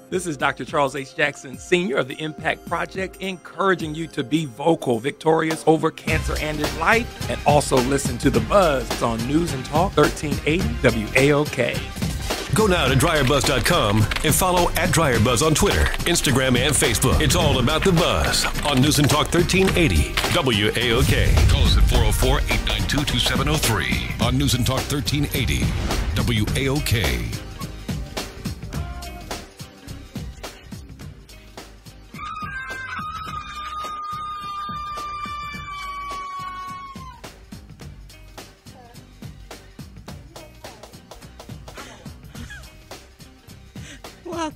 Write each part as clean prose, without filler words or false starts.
This is Dr. Charles H. Jackson, Sr. of the Impact Project, encouraging you to be vocal, victorious over cancer and its life, and also listen to The Buzz. It's on News and Talk 1380 WAOK. Go now to DryerBuzz.com and follow @DryerBuzz on Twitter, Instagram, and Facebook. It's all about The Buzz on News and Talk 1380 WAOK. Call us at 404-892-2703 on News and Talk 1380 WAOK.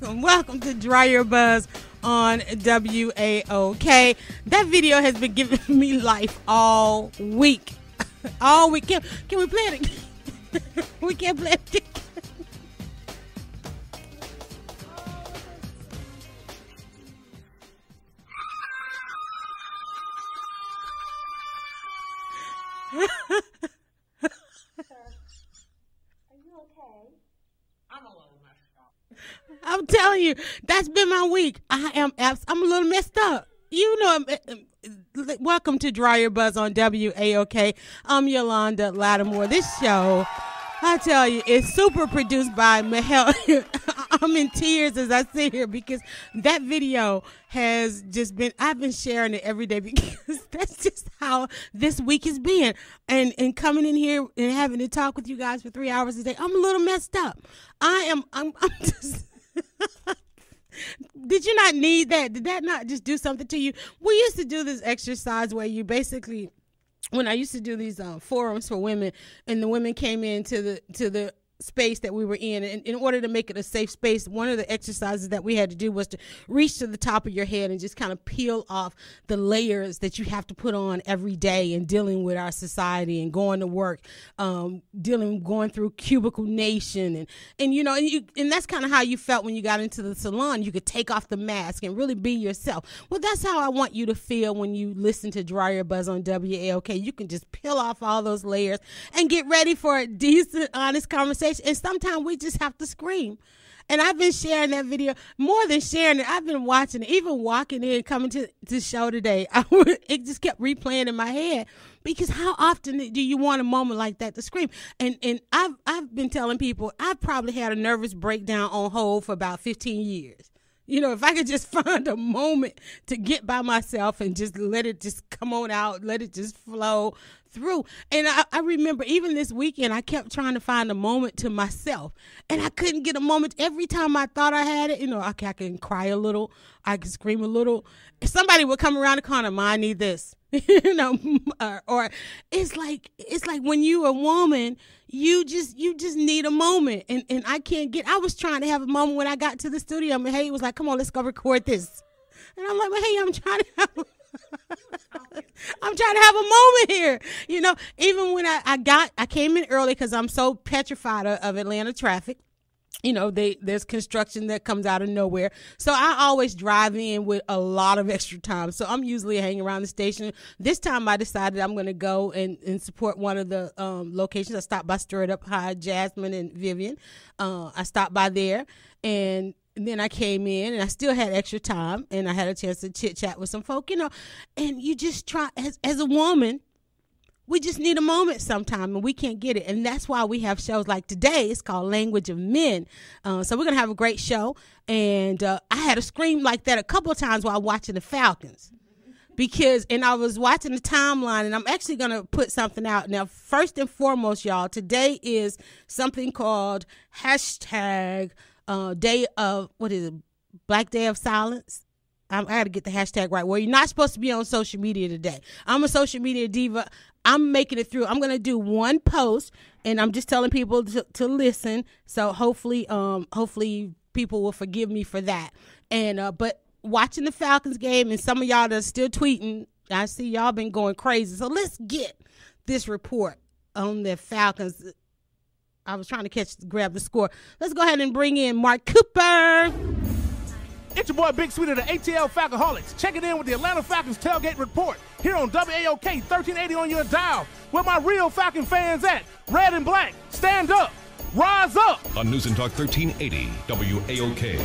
Welcome to DryerBuzz on WAOK. That video has been giving me life all week. All week. Can we play it again? We can't play it again. I'm telling you, that's been my week. I'm a little messed up. You know, welcome to DryerBuzz on WAOK. I'm Yalanda Lattimore. This show, I tell you, is super produced by Mahel. I'm in tears as I sit here because that video has just been, I've been sharing it every day because that's just how this week has been. And coming in here and having to talk with you guys for 3 hours a day, I'm a little messed up. I'm just... Did you not need that? Did that not just do something to you? We used to do this exercise where you basically, when I used to do these forums for women, and the women came into the space that we were in, and in order to make it a safe space, one of the exercises that we had to do was to reach to the top of your head and just kind of peel off the layers that you have to put on every day in dealing with our society and going to work, going through cubicle nation, and you know, and that's kind of how you felt when you got into the salon. You could take off the mask and really be yourself. Well, that's how I want you to feel when you listen to DryerBuzz on WAOK. You can just peel off all those layers and get ready for a decent, honest conversation. And sometimes we just have to scream. And I've been sharing that video, more than sharing it. I've been watching it, even walking in, coming to the show today. It just kept replaying in my head because how often do you want a moment like that to scream? And I've been telling people I've probably had a nervous breakdown on hold for about 15 years. You know, if I could just find a moment to get by myself and just let it just come on out, let it just flow through. And I remember even this weekend, I kept trying to find a moment to myself, and I couldn't get a moment. Every time I thought I had it, you know, I can cry a little, I can scream a little. Somebody would come around the corner, "Ma, I need this," you know, or it's like when you a woman, you just need a moment, and I was trying to have a moment when I got to the studio. And hey, was like, "Come on, let's go record this," and I'm like, "Well, hey, I'm trying to have a moment here," you know. Even when I came in early because I'm so petrified of Atlanta traffic. You know, there's construction that comes out of nowhere. So I always drive in with a lot of extra time. So I'm usually hanging around the station. This time I decided I'm going to go and support one of the locations. I stopped by Stirred Up High, Jasmine and Vivian. I stopped by there, and then I came in and I still had extra time, and I had a chance to chit chat with some folk, you know. And you just try, as a woman, we just need a moment sometime, and we can't get it. And that's why we have shows like today. It's called Language of Men. So we're going to have a great show. And I had to scream like that a couple of times while watching the Falcons. And I was watching the timeline, and I'm actually going to put something out. Now, first and foremost, y'all, today is something called hashtag day of, what is it, Black Day of Silence? I got to get the hashtag right. Well, you're not supposed to be on social media today. I'm a social media diva. I'm making it through. I'm going to do one post, and I'm just telling people to listen. So hopefully people will forgive me for that. And but watching the Falcons game, and some of y'all that are still tweeting, I see y'all been going crazy. So let's get this report on the Falcons. I was trying to grab the score. Let's go ahead and bring in Mark Cooper. It's your boy Big Sweet of the ATL Falcoholics. Check it in with the Atlanta Falcons Tailgate Report here on WAOK 1380 on your dial. Where my real Falcon fans at? Red and black, stand up, rise up. On News and Talk 1380 WAOK.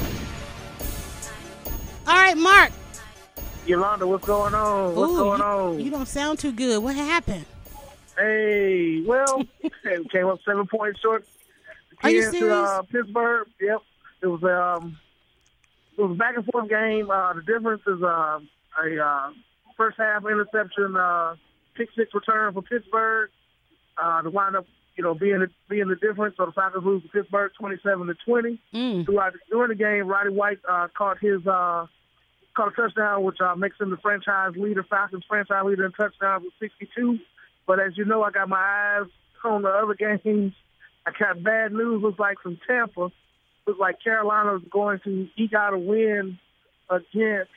All right, Mark. Yalanda, what's going on? What's going on? You don't sound too good. What happened? Hey, well, came up 7 points short. Are you serious? To Pittsburgh. Yep. It was a back and forth game. The difference is a first half interception, pick six return for Pittsburgh to wind up, being the difference. So the Falcons lose to Pittsburgh 27-20. During the game, Roddy White caught a touchdown, which makes him the Falcons franchise leader in touchdowns with 62. But as you know, I got my eyes on the other games. I got bad news. Looks like from Tampa. Looks like Carolina is going to eke out a win against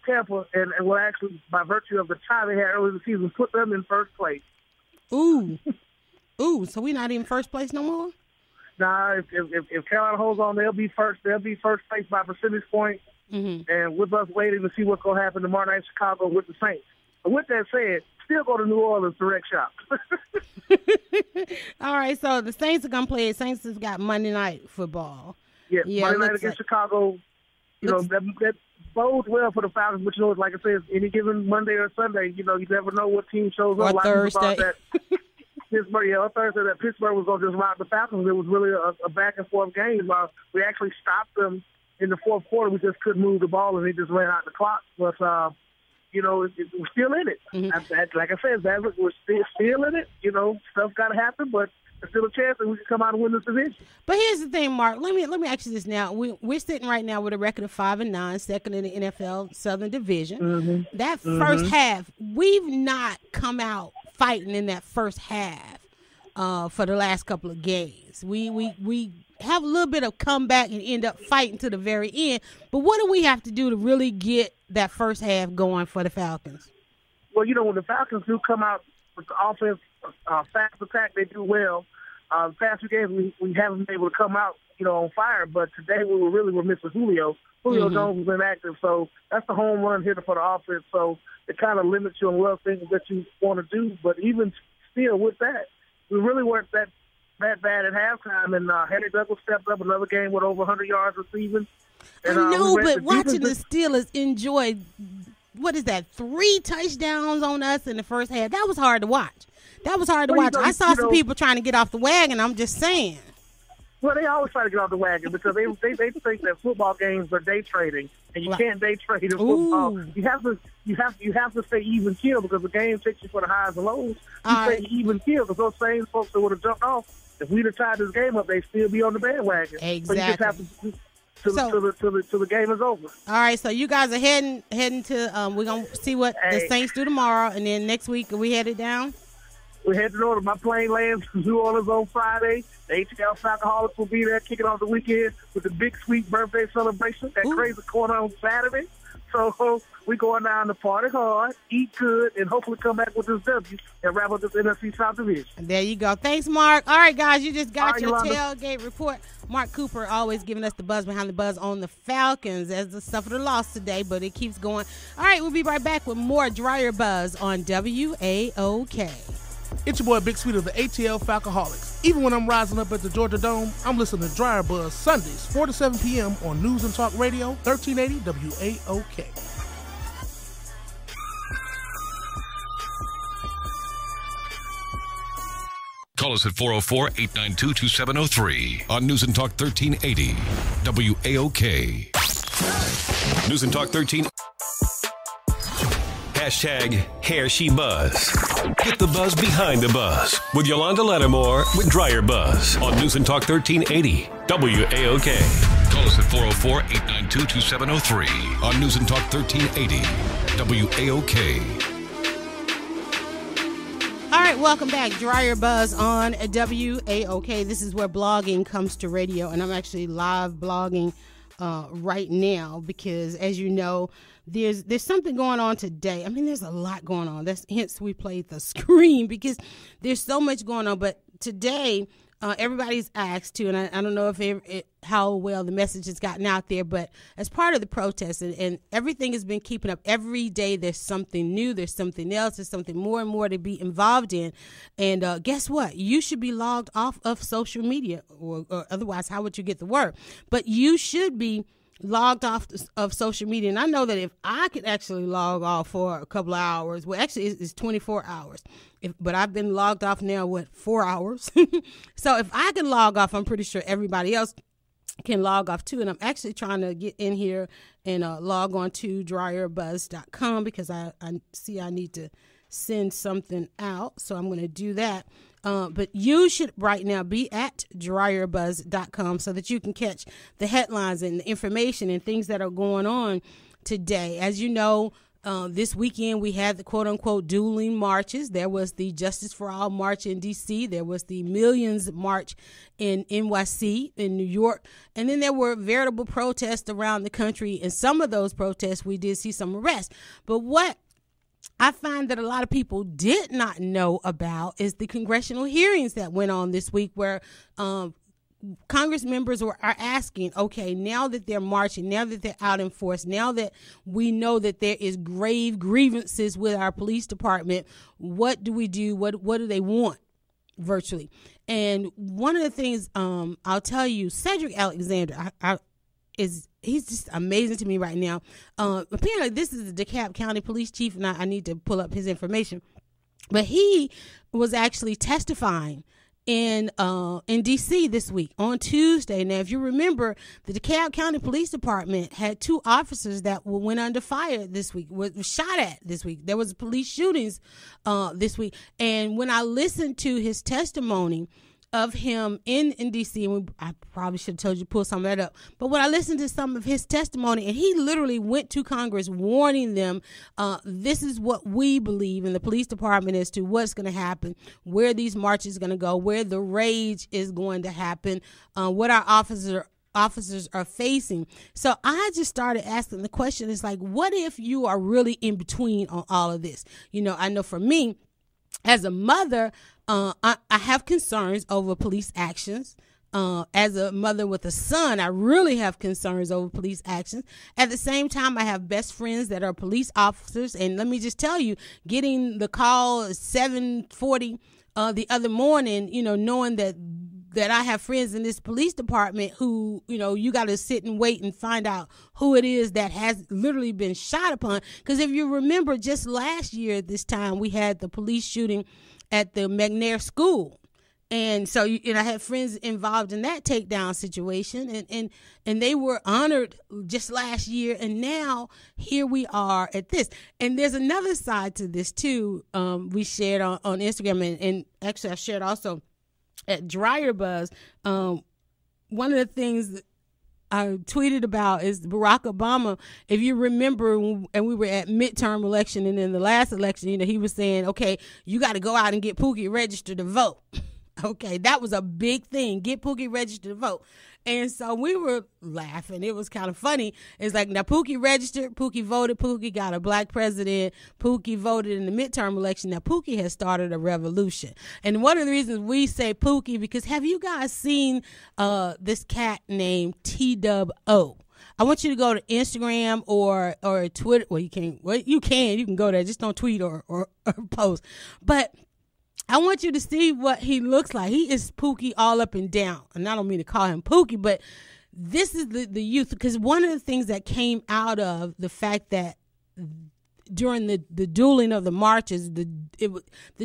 Tampa, and will actually, by virtue of the tie they had earlier in the season, put them in first place. Ooh, so we're not in first place no more? Nah, if Carolina holds on, they'll be first. They'll be first place by percentage point. Mm-hmm. And with us waiting to see what's going to happen tomorrow night in Chicago with the Saints. But with that said, still go to New Orleans direct shop. All right, so the Saints are going to play. Saints has got Monday Night Football. Yeah, Monday night against Chicago. That bodes well for the Falcons, but like I said, any given Monday or Sunday, you never know what team shows up. Or Thursday. Pittsburgh, on Thursday, that Pittsburgh was going to just rock the Falcons. It was really a back-and-forth game. We actually stopped them in the fourth quarter. We just couldn't move the ball, and they just ran out the clock. But, we're still in it. Mm-hmm. Like I said, we're still in it. Stuff's got to happen, but there's still a chance that we can come out and win this division. But here's the thing, Mark. Let me ask you this now. We're sitting right now with a record of 5-9, second in the NFL Southern Division. Mm-hmm. That first half, we've not come out fighting in that first half for the last couple of games. We have a little bit of comeback and end up fighting to the very end. But what do we have to do to really get that first half going for the Falcons? Well, when the Falcons do come out with the offense, fast attack, they do well. The past few games, we haven't been able to come out, on fire. But today we're missing Julio. Julio Jones was inactive, so that's the home run hitter for the offense. So it kind of limits you on what things that you want to do. But even still, with that, we really weren't that bad at halftime. And Henry Douglas stepped up another game with over 100 yards receiving. And, I know, but watching the Steelers enjoy, 3 touchdowns on us in the first half, that was hard to watch. I saw some people trying to get off the wagon, I'm just saying. Well, they always try to get off the wagon because they think that football games are day trading, and you can't day trade in football. Ooh. You have to stay even keel because the game takes you for the highs and lows. You stay even keel because those same folks that would have jumped off, if we'd have tied this game up, they'd still be on the bandwagon. Exactly. So you just have to till the game is over. All right, so you guys are heading to we're gonna see what the Saints do tomorrow, and then next week we headed down. We're heading over. My plane lands in New Orleans on Friday. The ATL Falcoholics will be there kicking off the weekend with the big sweet birthday celebration. That crazy corner on Saturday. So we going down to party hard, eat good, and hopefully come back with this W and wrap up this NFC South Division. There you go. Thanks, Mark. All right, guys, you just got your tailgate report. Mark Cooper always giving us the buzz behind the buzz on the Falcons as they suffered a loss today, but it keeps going. All right, we'll be right back with more Dryer Buzz on WAOK. It's your boy Big Sweet of the ATL Falcoholics. Even when I'm rising up at the Georgia Dome, I'm listening to Dryer Buzz Sundays, 4 to 7 p.m. on News and Talk Radio, 1380 WAOK. Call us at 404-892-2703 on News and Talk 1380 WAOK. News and Talk 13. Hashtag #HairSheBuzz. Get the buzz behind the buzz with Yalanda Lattimore with DryerBuzz on News and Talk 1380 WAOK. Call us at 404-892-2703 on News and Talk 1380 WAOK. All right, welcome back. DryerBuzz on WAOK. This is where blogging comes to radio, and I'm actually live blogging right now because, as you know, there's something going on today. I mean, there's a lot going on. That's hence we played the screen because there's so much going on. But today, everybody's asked to, and I don't know if how well the message has gotten out there, but as part of the protest, and everything has been keeping up. Every day there's something new, there's something else, there's something more and more to be involved in. And guess what? You should be logged off of social media, or otherwise, how would you get the word? But you should be logged off of social media. And I know that if I could actually log off for a couple of hours, well, actually it's 24 hours. But I've been logged off now, 4 hours? So if I can log off, I'm pretty sure everybody else can log off too. And I'm actually trying to get in here and log on to DryerBuzz.com because I see I need to send something out. So I'm going to do that. But you should right now be at DryerBuzz.com so that you can catch the headlines and the information and things that are going on today. As you know, this weekend we had the quote-unquote dueling marches. There was the Justice for All March in D.C. There was the Millions March in NYC, in New York. And then there were veritable protests around the country. And some of those protests, we did see some arrests. But what I find that a lot of people did not know about is the congressional hearings that went on this week where Congress members are asking, okay, now that they're marching, now that they're out in force, now that we know that there is grave grievances with our police department, what do we do? What do they want virtually? And one of the things I'll tell you, Cedric Alexander, he's just amazing to me right now. Apparently, this is the DeKalb County Police Chief, and I need to pull up his information. But he was actually testifying in D.C. this week on Tuesday. Now, if you remember, the DeKalb County Police Department had 2 officers that went under fire this week, was shot at this week. There was police shootings this week. And when I listened to his testimony of him in D.C., and I probably should have told you to pull some of that up, but when I listened to some of his testimony, and he literally went to Congress warning them, this is what we believe in the police department as to what's going to happen, where these marches are going to go, where the rage is going to happen, what our officers are facing. So I just started asking the question, it's like, what if you are really in between on all of this? You know, I know for me, as a mother, I have concerns over police actions. As a mother with a son, I really have concerns over police actions. At the same time, I have best friends that are police officers. And let me just tell you, getting the call at 7:40 the other morning, you know, knowing that I have friends in this police department who, you know, you got to sit and wait and find out who it is that has literally been shot upon. Because if you remember, just last year at this time, we had the police shooting at the McNair School. And so, I had friends involved in that takedown situation, and they were honored just last year. And now here we are at this. And there's another side to this too. We shared on Instagram, and actually I shared also at DryerBuzz. One of the things that I tweeted about is Barack Obama. If you remember, and we were at midterm election, and in the last election, he was saying, okay, you got to go out and get Pookie registered to vote. Okay, that was a big thing. Get Pookie registered to vote. And so we were laughing. It was kind of funny. It's like, now Pookie registered, Pookie voted, Pookie got a black president, Pookie voted in the midterm election. Now Pookie has started a revolution. And one of the reasons we say Pookie, because have you guys seen this cat named T-Dub-O? I want you to go to Instagram or Twitter. Well, you can go there. Just don't tweet or post. But I want you to see what he looks like. He is Pookie all up and down. And I don't mean to call him Pookie, but this is the youth. Because one of the things that came out of the fact that during the dueling of the marches, the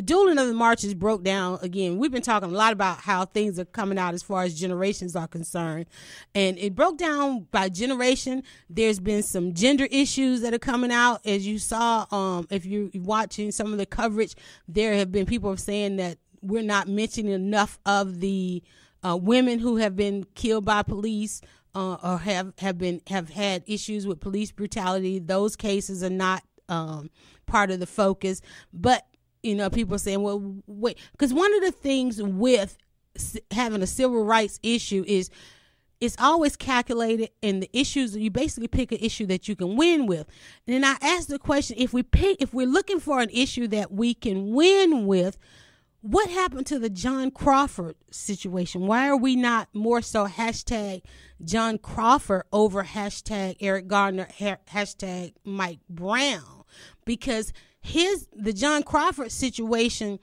dueling of the marches broke down again. We've been talking a lot about how things are coming out as far as generations are concerned. And it broke down by generation. There's been some gender issues that are coming out. As you saw, if you're watching some of the coverage, there have been people saying that we're not mentioning enough of the women who have been killed by police, or have had issues with police brutality. Those cases are not part of the focus. But people are saying, well, wait, because one of the things with having a civil rights issue is it's always calculated, and the issues, you basically pick an issue that you can win with. And then I asked the question, if we're looking for an issue that we can win with, what happened to the John Crawford situation? Why are we not more so hashtag John Crawford over hashtag Eric Gardner, hashtag Mike Brown? Because the John Crawford situation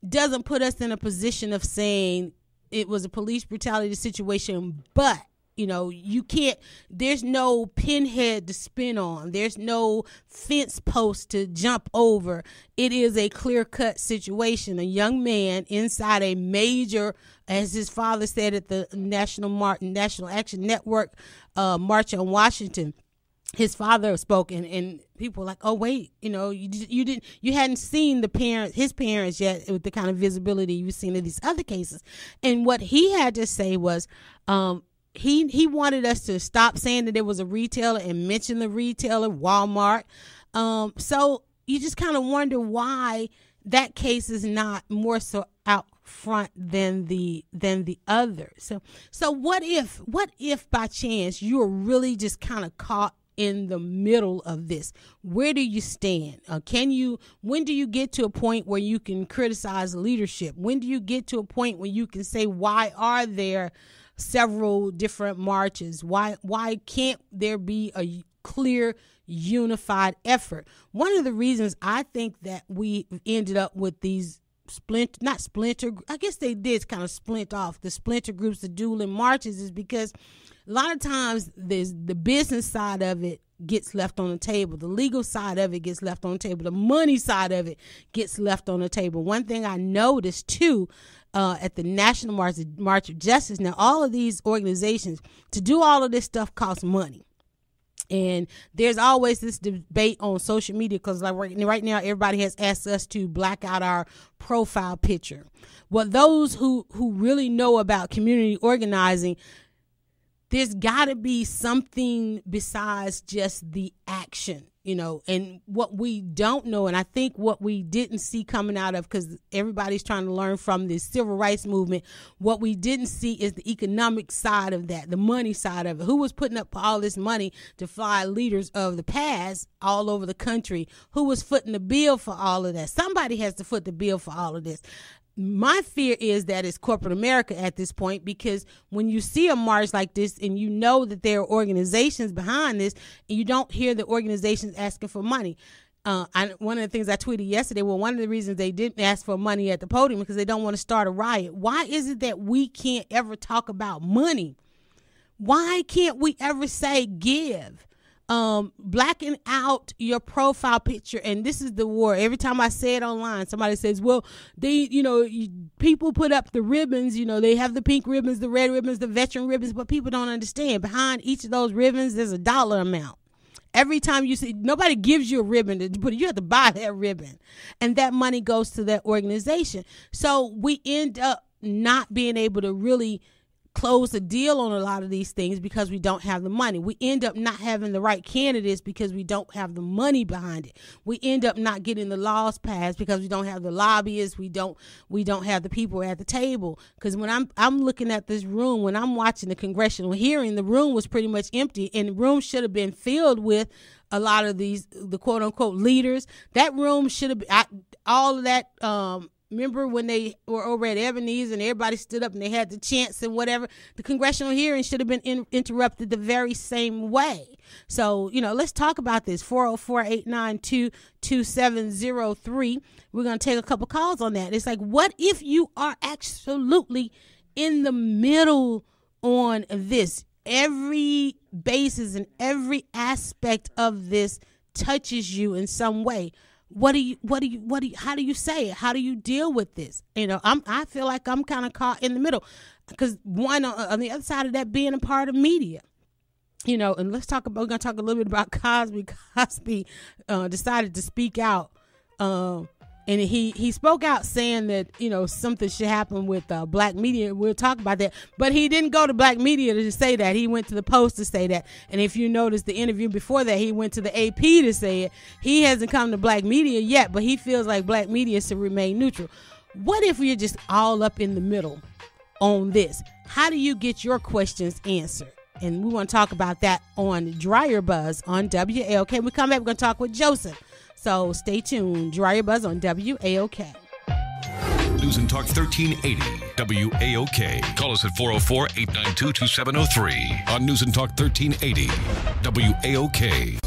doesn't put us in a position of saying it was a police brutality situation, but You know, you can't, there's no pinhead to spin on. There's no fence post to jump over. It is a clear-cut situation. A young man inside a major, as his father said at the National Action Network March on Washington, his father spoke, and people were like, oh, wait, you know, you hadn't seen his parents yet with the kind of visibility you've seen in these other cases. And what he had to say was, he wanted us to stop saying that there was a retailer and mention the retailer, Walmart. So you just kind of wonder why that case is not more so out front than the other. So what if by chance you're really just kind of caught in the middle of this? Where do you stand? When do you get to a point where you can criticize leadership? When do you get to a point where you can say, why are there several different marches? Why can't there be a clear, unified effort? One of the reasons I think that we ended up with these I guess they did kind of splint off the splinter groups, the dueling marches, is because a lot of times there's the business side of it gets left on the table. The legal side of it gets left on the table. The money side of it gets left on the table. One thing I noticed too, at the National March of Justice, now all of these organizations, to do all of this stuff costs money. And there's always this debate on social media because like right now, everybody has asked us to black out our profile picture. Well, those who really know about community organizing, there's got to be something besides just the action, you know, and what we don't know. And I think what we didn't see coming out of, because everybody's trying to learn from this civil rights movement, what we didn't see is the economic side of that, the money side of it. Who was putting up all this money to fly leaders of the past all over the country? Who was footing the bill for all of that? Somebody has to foot the bill for all of this. My fear is that it's corporate America at this point, because when you see a march like this and you know that there are organizations behind this, and you don't hear the organizations asking for money. One of the things I tweeted yesterday, well, one of the reasons they didn't ask for money at the podium because they don't want to start a riot. Why is it that we can't ever talk about money? Why can't we ever say give? Blacking out your profile picture, and this is the war. Every time I say it online, somebody says, well, people put up the ribbons, they have the pink ribbons, the red ribbons, the veteran ribbons, but people don't understand. Behind each of those ribbons, there's a dollar amount. Every time you see, nobody gives you a ribbon to put, you have to buy that ribbon, and that money goes to that organization. So we end up not being able to really close the deal on a lot of these things because we don't have the money. We end up not having the right candidates because we don't have the money behind it. We end up not getting the laws passed because we don't have the lobbyists. We don't have the people at the table. Because when I'm looking at this room, when I'm watching the congressional hearing, the room was pretty much empty, and the room should have been filled with a lot of the quote unquote leaders. That room should have been all of that. Remember when they were over at Ebenezer and everybody stood up and they had the chants and whatever? The congressional hearing should have been interrupted the very same way. So, let's talk about this. 404-892-2703. We're going to take a couple calls on that. It's like, what if you are absolutely in the middle on this? Every basis and every aspect of this touches you in some way. How do you say it? How do you deal with this? I feel like I'm kind of caught in the middle, because one on the other side of that, being a part of media, and we're going to talk a little bit about Cosby. Cosby decided to speak out, and he spoke out saying that, something should happen with black media. We'll talk about that. But he didn't go to black media to say that. He went to the Post to say that. And if you notice the interview before that, he went to the AP to say it. He hasn't come to black media yet, but he feels like black media should remain neutral. What if we're just all up in the middle on this? How do you get your questions answered? And we want to talk about that on DryerBuzz on WAOK. When we come back, we're going to talk with Joseph. So stay tuned. DryerBuzz on WAOK. News and Talk 1380 WAOK. Call us at 404-892-2703 on News and Talk 1380 WAOK.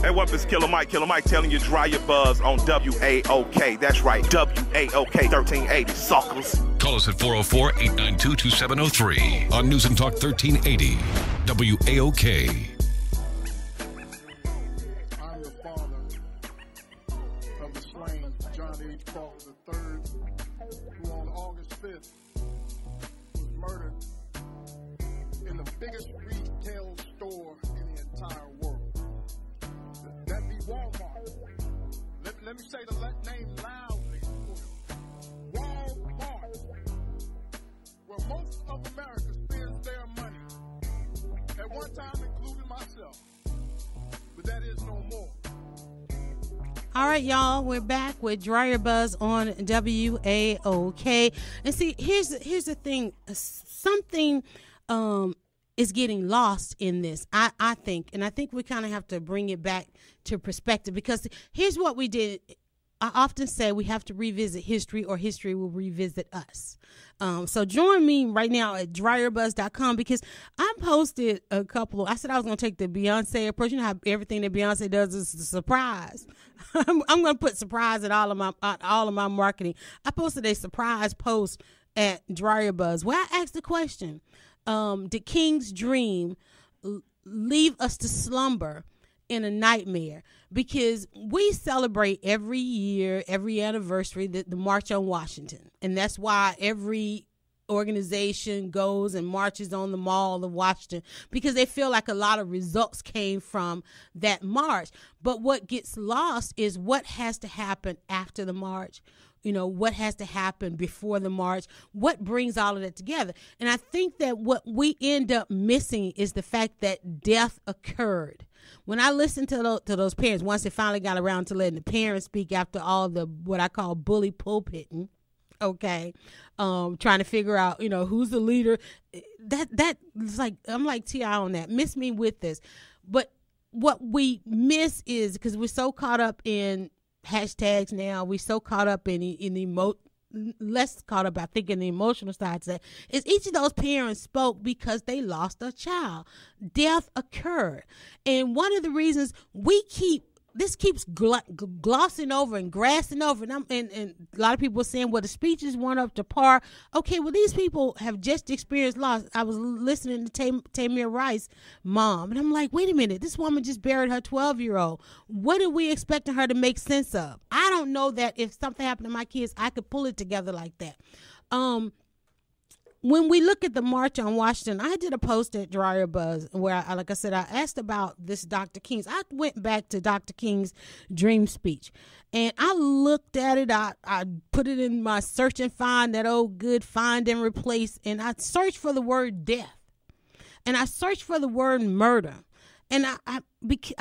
Hey, what up, it's Killer Mike telling you DryerBuzz on WAOK. That's right, WAOK 1380, suckers. Call us at 404-892-2703 on News and Talk 1380 WAOK. I'm the father of the slain John H. Paul III, who on August 5th was murdered in the biggest retail store in the entire world. That be Walmart. Let me say the name loudly. Walmart, where most of America spends their money, at one time including myself, but that is no more. All right, y'all, we're back with DryerBuzz on WAOK. And see, here's the thing. Something is getting lost in this, I think. And I think we kind of have to bring it back to perspective, because here's what we did. I often say we have to revisit history, or history will revisit us. So join me right now at DryerBuzz.com, because I posted I said I was going to take the Beyonce approach. You know how everything that Beyonce does is a surprise. I'm going to put surprise at all of my marketing. I posted a surprise post at DryerBuzz where I asked the question, did King's dream leave us to slumber in a nightmare? Because we celebrate every year, every anniversary, the March on Washington. And that's why every organization goes and marches on the Mall of Washington, because they feel like a lot of results came from that march. But what gets lost is what has to happen after the march. You know, what has to happen before the march, what brings all of that together. And I think that what we end up missing is the fact that death occurred. When I listened to those parents, once they finally got around to letting the parents speak after all the, what I call bully pulpitting, okay, trying to figure out, you know, who's the leader, that is like, I'm like T.I. on that. Miss me with this. But what we miss is, because we're so caught up in hashtags now, we so caught up less caught up, I think, in the emotional side to that, is each of those parents spoke because they lost a child. Death occurred. And one of the reasons this keeps glossing over and grassing over, and a lot of people are saying, well, the speeches weren't up to par. Okay, well, these people have just experienced loss. I was listening to Tamir Rice's mom, and I'm like, wait a minute, this woman just buried her 12-year-old. What are we expecting her to make sense of? I don't know that if something happened to my kids, I could pull it together like that. When we look at the March on Washington, I did a post at DryerBuzz where, like I said, I asked about this Dr. King's. I went back to Dr. King's dream speech, and I looked at it. I put it in my search and find, that old good find and replace, and I searched for the word death, and I searched for the word murder, and I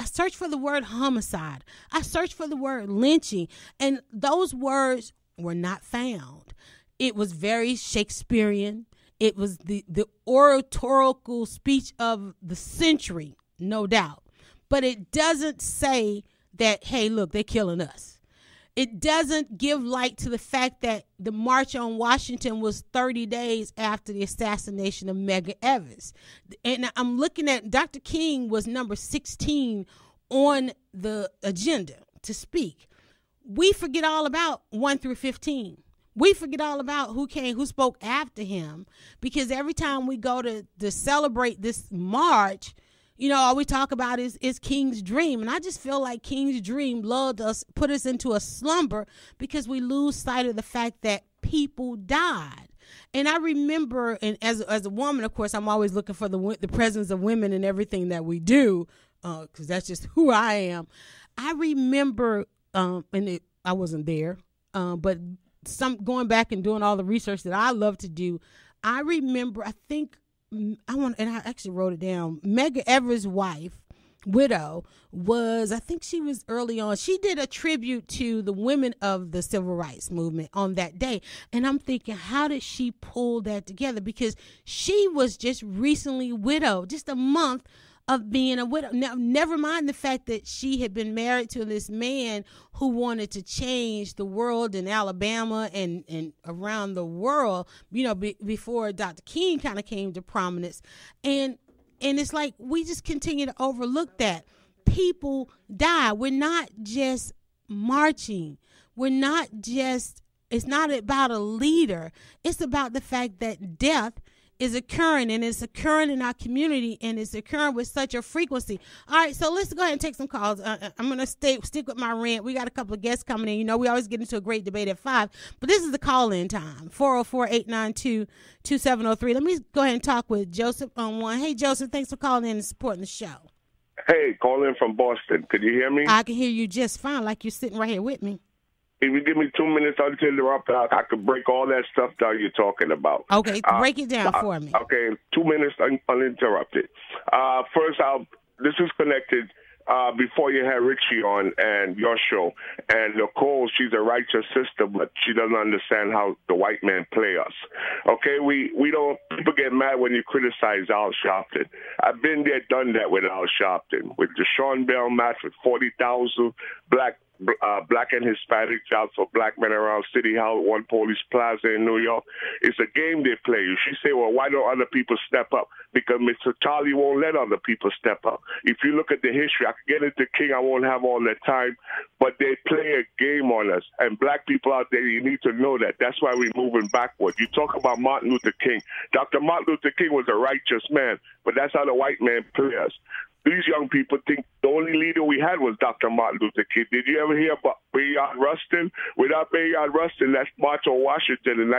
searched for the word homicide. I searched for the word lynching, and those words were not found. It was very Shakespearean. It was the oratorical speech of the century, no doubt. But it doesn't say that, hey, look, they're killing us. It doesn't give light to the fact that the March on Washington was 30 days after the assassination of Medgar Evers. And I'm looking at Dr. King was number 16 on the agenda to speak. We forget all about 1 through 15. We forget all about who spoke after him, because every time we go to celebrate this march, you know, all we talk about is King's dream. And I just feel like King's dream lulled us, put us into a slumber, because we lose sight of the fact that people died. And I remember, and as a woman, of course, I'm always looking for the presence of women in everything that we do, because that's just who I am. I remember, I wasn't there, but going back and doing all the research that I love to do, I remember, and I actually wrote it down, Medgar Evers' widow was, I think she was early on, she did a tribute to the women of the civil rights movement on that day. And I'm thinking, how did she pull that together? Because she was just recently widowed, just a month of being a widow. Now, never mind the fact that she had been married to this man who wanted to change the world in Alabama and around the world, you know, before Dr. King kind of came to prominence. And it's like we just continue to overlook that. People die. We're not just marching. We're not just It's not about a leader. It's about the fact that death is occurring, and it's occurring in our community, and it's occurring with such a frequency. All right, so let's go ahead and take some calls. I'm going to stick with my rant. We got a couple of guests coming in. You know, we always get into a great debate at 5, but this is the call-in time, 404-892-2703. Let me go ahead and talk with Joseph on one. Hey, Joseph, thanks for calling in and supporting the show. Hey, calling from Boston. Could you hear me? I can hear you just fine, like you're sitting right here with me. If you give me 2 minutes, I'll interrupt. I could break all that stuff down you're talking about. Okay, break it down for me. Okay, 2 minutes uninterrupted. First, this is connected. Before you had Richie on and your show, and Nicole, she's a righteous sister, but she doesn't understand how the white man play us. Okay, we don't. People get mad when you criticize Al Sharpton. I've been there, done that with Al Sharpton, with the Sean Bell match with 40,000 black and Hispanic jobs for black men around City Hall, One Police Plaza in New York. It's a game they play. You should say, well, why don't other people step up? Because Mr. Charlie won't let other people step up. If you look at the history, I could get into King, I won't have all the time, but they play a game on us. And black people out there, you need to know that. That's why we're moving backward. You talk about Martin Luther King. Dr. Martin Luther King was a righteous man, but that's how the white man plays us. These young people think the only leader we had was Dr. Martin Luther King. Did you ever hear about Bayard Rustin? Without Bayard Rustin, that March on Washington in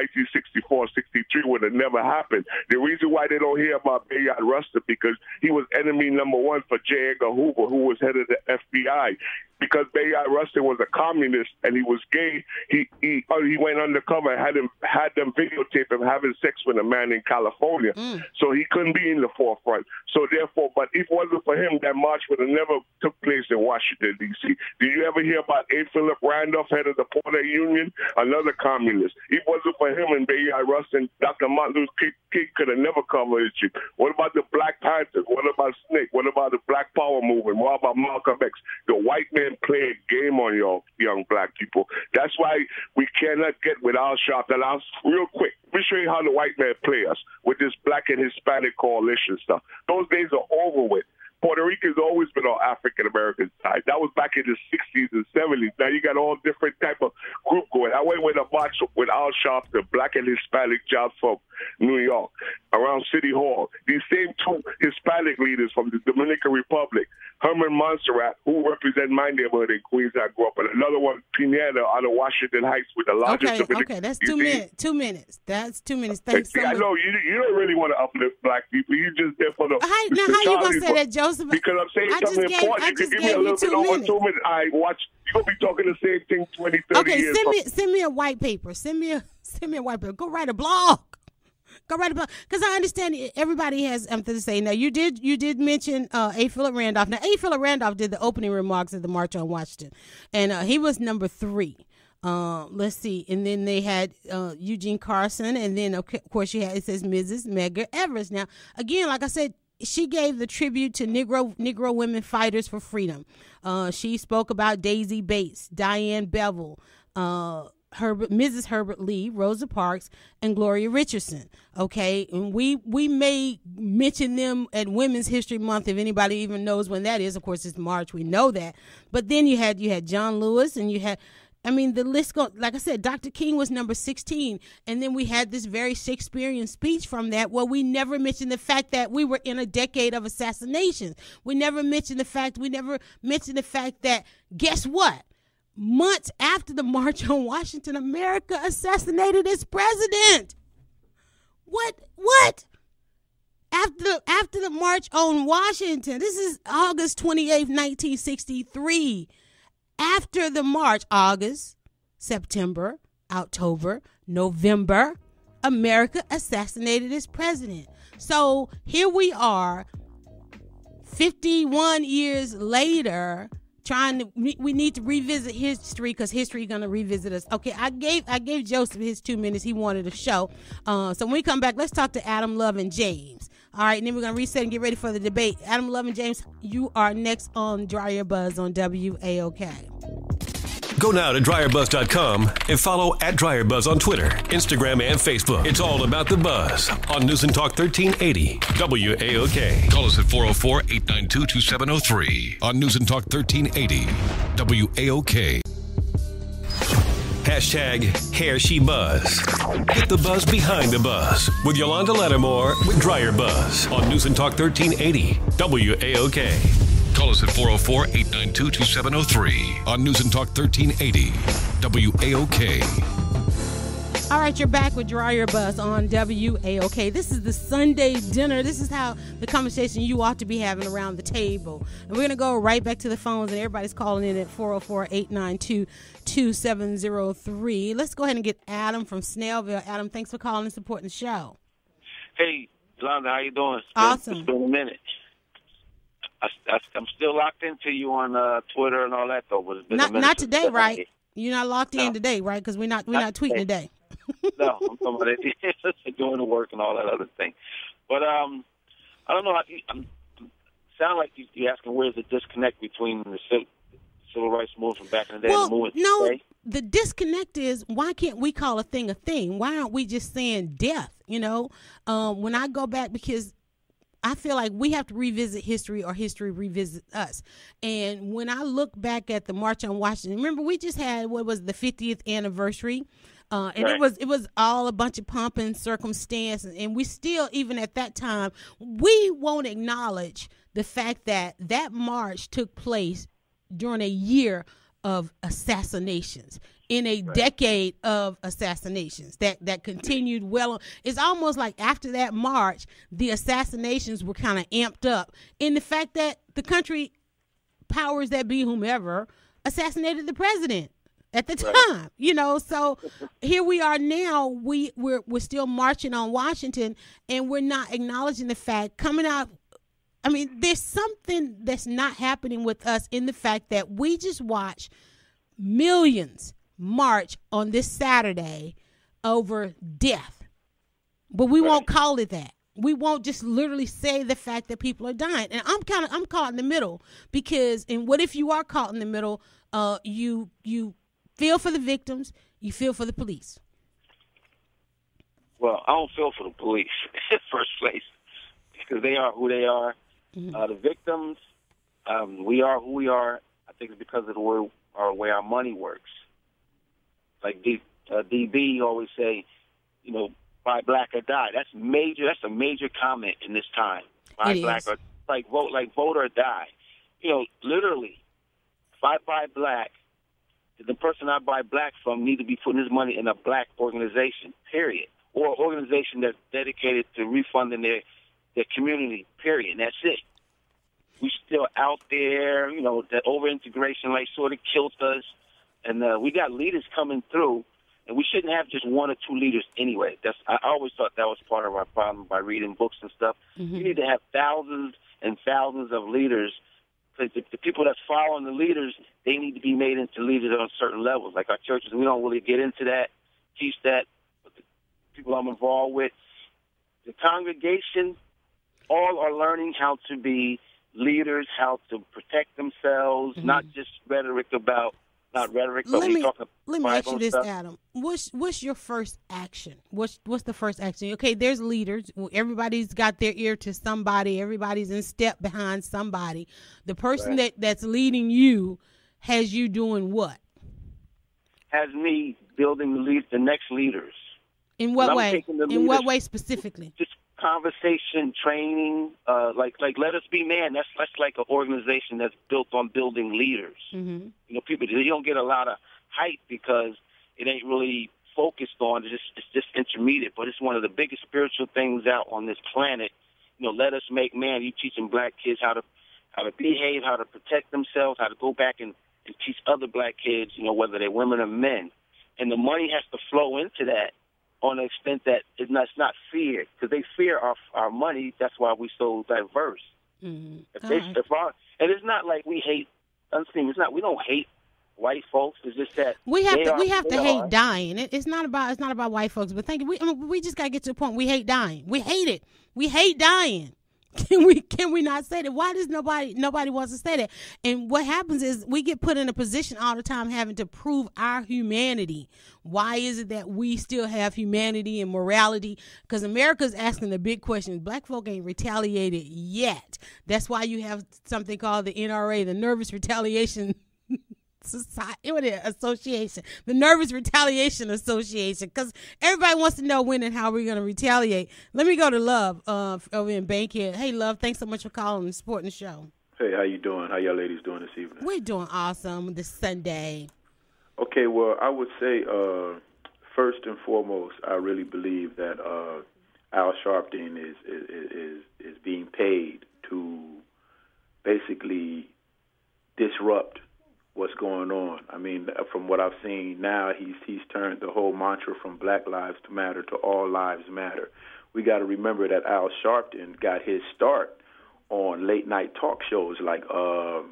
1964-63 would have never happened. The reason why they don't hear about Bayard Rustin because he was enemy number one for J. Edgar Hoover, who was head of the FBI. Because Bayard Rustin was a communist and he was gay, he went undercover and had them videotape him having sex with a man in California. So he couldn't be in the forefront. So therefore, but if it wasn't for him, that march would have never took place in Washington, D.C. Did you ever hear about A. Philip Randolph, head of the Porter Union? Another communist. If it wasn't for him and Bayard Rustin, Dr. Martin Luther King could have never covered it. What about the Black Panthers? What about Snake? What about the Black Power movement? What about Malcolm X? The white man play a game on your young black people. That's why we cannot get with Al Sharpton. Real quick, let me show you how the white man play us with this black and Hispanic coalition stuff. Those days are over with. Puerto Rico's always been on African-American side. That was back in the 60s and 70s. Now you got all different type of group going. I went with a march with Al Sharpton, black and Hispanic jobs from New York, around City Hall. These same two Hispanic leaders from the Dominican Republic, Herman Montserrat, who represent my neighborhood in Queens I grew up in. Another one, Pineda, out of Washington Heights with the largest Dominican. Okay, that's 2 minutes. 2 minutes. That's 2 minutes. Thanks so much. I know you don't really want to uplift black people. You're just there for the. Now, how you going to say that, Joseph? Because I'm saying something important. You can give me a little bit over 2 minutes. I watch. You're going to be talking the same thing 20, 30 years. Okay, send me a white paper. Send me a white paper. Go write a blog. Because I understand everybody has something to say. Now, you did mention A. Philip Randolph. Now, A. Philip Randolph did the opening remarks at the March on Washington, and he was number 3. Let's see. And then they had Eugene Carson, and then, of course, it says Mrs. Medgar Evers. Now, again, like I said, she gave the tribute to Negro women fighters for freedom. She spoke about Daisy Bates, Diane Bevel, Mrs. Herbert Lee, Rosa Parks, and Gloria Richardson. Okay, and we may mention them at Women's History Month if anybody even knows when that is. Of course, it's March. We know that. But then you had John Lewis, and you had. I mean, the list goes, like I said, Dr. King was number 16. And then we had this very Shakespearean speech from that where we never mentioned the fact that we were in a decade of assassinations. We never mentioned the fact that, guess what? Months after the March on Washington, America assassinated its president. What? After the March on Washington, this is August 28th, 1963. After the march, August, September, October, November, America assassinated its president. So here we are, 51 years later, we need to revisit history because history is going to revisit us. Okay, I gave Joseph his 2 minutes. He wanted a show. So when we come back, let's talk to Adam, Love, and James. All right, and then we're going to reset and get ready for the debate. Adam, Love, and James, you are next on DryerBuzz on WAOK. Go now to DryerBuzz.com and follow @DryerBuzz on Twitter, Instagram, and Facebook. It's all about the buzz on News and Talk 1380 WAOK. Call us at 404-892-2703 on News and Talk 1380 WAOK. #HairSheBuzz. Get the buzz behind the buzz with Yalanda Lattimore with DryerBuzz on News and Talk 1380 WAOK. Call us at 404-892-2703 on News and Talk 1380 WAOK. All right, you're back with DryerBuzz on WAOK. This is the Sunday dinner. This is how the conversation you ought to be having around the table. And we're going to go right back to the phones, and everybody's calling in at 404-892-2703. Let's go ahead and get Adam from Snellville. Adam, thanks for calling and supporting the show. Hey, Yalanda, how you doing? Awesome. It's been a minute. I'm still locked into you on Twitter and all that, though. But it's been a minute. Not today, right? You're not locked in today, right? Because we're not tweeting today. No, I'm talking about it. Doing the work and all that other thing. But I don't know. Sound like you're asking where's the disconnect between the civil rights movement from back in the day and the movement today? The disconnect is, why can't we call a thing a thing? Why aren't we just saying death? You know, when I go back, because I feel like we have to revisit history or history revisit us. And when I look back at the March on Washington, remember we just had what was the 50th anniversary. And right. it was all a bunch of pomp and circumstance, and we still, even at that time, we won't acknowledge the fact that that march took place during a year of assassinations, in a decade of assassinations that continued well. It's almost like after that march, the assassinations were kind of amped up in the fact that the country, powers that be, whomever, assassinated the president at the time, you know. So here we are now. We're still marching on Washington, and we're not acknowledging the fact coming out. I mean, there's something that's not happening with us in the fact that we just watch millions march on this Saturday over death, but we won't call it that. We won't just literally say the fact that people are dying. And I'm caught in the middle, because, and what if you are caught in the middle? You feel for the victims, you feel for the police. Well, I don't feel for the police in the first place, because they are who they are. The victims, we are who we are. I think it's because of the way our money works. Like DB always say, you know, buy black or die. That's major. That's a major comment in this time. Buy black or vote or die. You know, literally, if I buy black, the person I buy black from need to be putting his money in a black organization, period, or an organization that's dedicated to refunding their community, period. And that's it. We still out there, you know, that over-integration like sort of killed us. And we got leaders coming through, and we shouldn't have just one or two leaders anyway. I always thought that was part of our problem by reading books and stuff. You need to have thousands and thousands of leaders, because the people that's following the leaders, they need to be made into leaders on certain levels. Like our churches, we don't really get into that, teach that. But the people I'm involved with, the congregation, all are learning how to be leaders, how to protect themselves, not just rhetoric about, not rhetoric, but let me ask you this, stuff. Adam. What's your first action? What's the first action? Okay, there's leaders. Everybody's got their ear to somebody. Everybody's in step behind somebody. The person that's leading you has you doing what? Has me building the next leaders. In what way? In what way specifically? Just conversation, training, like Let Us Be Man. That's like an organization that's built on building leaders. You know, people, you don't get a lot of hype because it ain't really focused on. It's just intermediate, but it's one of the biggest spiritual things out on this planet. You know, Let Us Make Man. You teaching black kids how to behave, how to protect themselves, how to go back and teach other black kids. You know, whether they're women or men, and the money has to flow into that. On the extent that it's not feared, because they fear our money. That's why we're so diverse. And it's not like we hate. It's not. We don't hate white folks. It's just that we have to hate dying. It's not about white folks. But we just gotta get to the point. We hate dying. We hate it. We hate dying. Can we not say that? Why does nobody wants to say that? And what happens is we get put in a position all the time having to prove our humanity. Why is it that we still have humanity and morality? Because America's asking the big questions. Black folk ain't retaliated yet. That's why you have something called the NRA, the Nervous Retaliation Association, the Nervous Retaliation Association, because everybody wants to know when and how we're going to retaliate. Let me go to Love over in Bankhead. Hey, Love, thanks so much for calling and supporting the show. Hey, how you doing? How y'all ladies doing this evening? We're doing awesome this Sunday. Okay, well, I would say first and foremost, I really believe that Al Sharpton is being paid to basically disrupt what's going on. I mean, from what I've seen now, he's turned the whole mantra from Black Lives Matter to All Lives Matter. We got to remember that Al Sharpton got his start on late-night talk shows like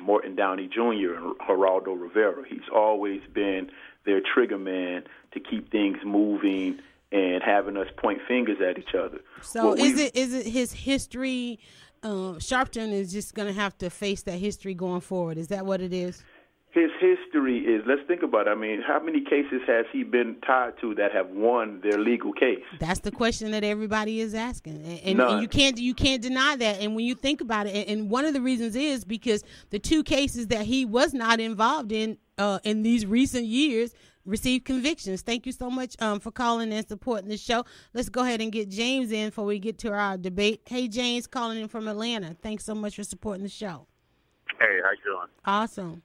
Morton Downey Jr. and Geraldo Rivera. He's always been their trigger man to keep things moving and having us point fingers at each other. So is it his history? Sharpton is just going to have to face that history going forward. Is that what it is? His history is, let's think about it. I mean, how many cases has he been tied to that have won their legal case? That's the question that everybody is asking. And you can't deny that. And when you think about it, and one of the reasons is because the two cases that he was not involved in these recent years received convictions. Thank you so much for calling and supporting the show. Let's go ahead and get James in before we get to our debate. Hey, James, calling in from Atlanta. Thanks so much for supporting the show. Hey, how you doing? Awesome.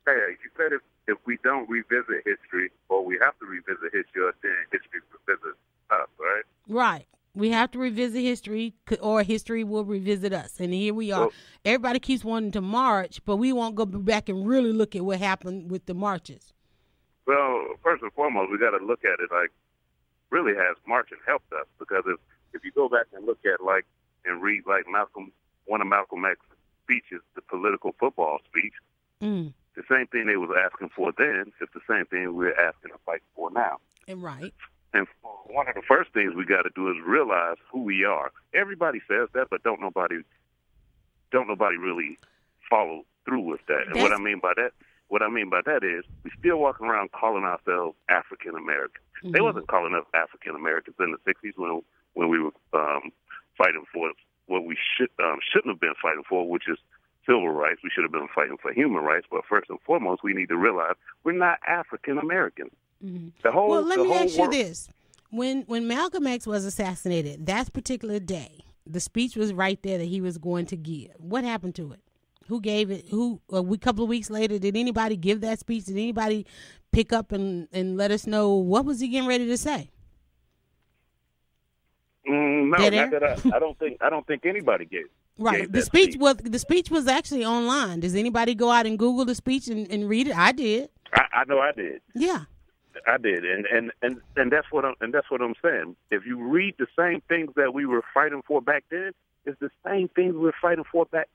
Hey, you said if we don't revisit history, or we have to revisit history, then history revisits us, right? Right. We have to revisit history, or history will revisit us. And here we are. Well, everybody keeps wanting to march, but we won't go back and really look at what happened with the marches. Well, first and foremost, we got to look at it like, really has marching helped us? Because if you go back and look at and read one of Malcolm X's speeches, the political football speech, the same thing they was asking for then is the same thing we're asking to fight for now. And right. And one of the first things we got to do is realize who we are. Everybody says that, but don't nobody really follow through with that. And what I mean by that is we still walking around calling ourselves African Americans. Mm-hmm. They wasn't calling us African Americans in the 60s when we were fighting for what we shouldn't have been fighting for, which is civil rights. We should have been fighting for human rights. But first and foremost, we need to realize we're not African Americans. Mm-hmm. Let me ask you this. When Malcolm X was assassinated, that particular day, the speech was right there that he was going to give. What happened to it? Who gave it? A couple of weeks later, did anybody give that speech? Did anybody pick up and let us know what was he getting ready to say? No, not that I don't think anybody gave. Right. The speech was actually online. Does anybody go out and Google the speech and read it? I did. I know I did. Yeah. I did, and that's what I'm saying. If you read the same things that we were fighting for back then, it's the same things we're fighting for back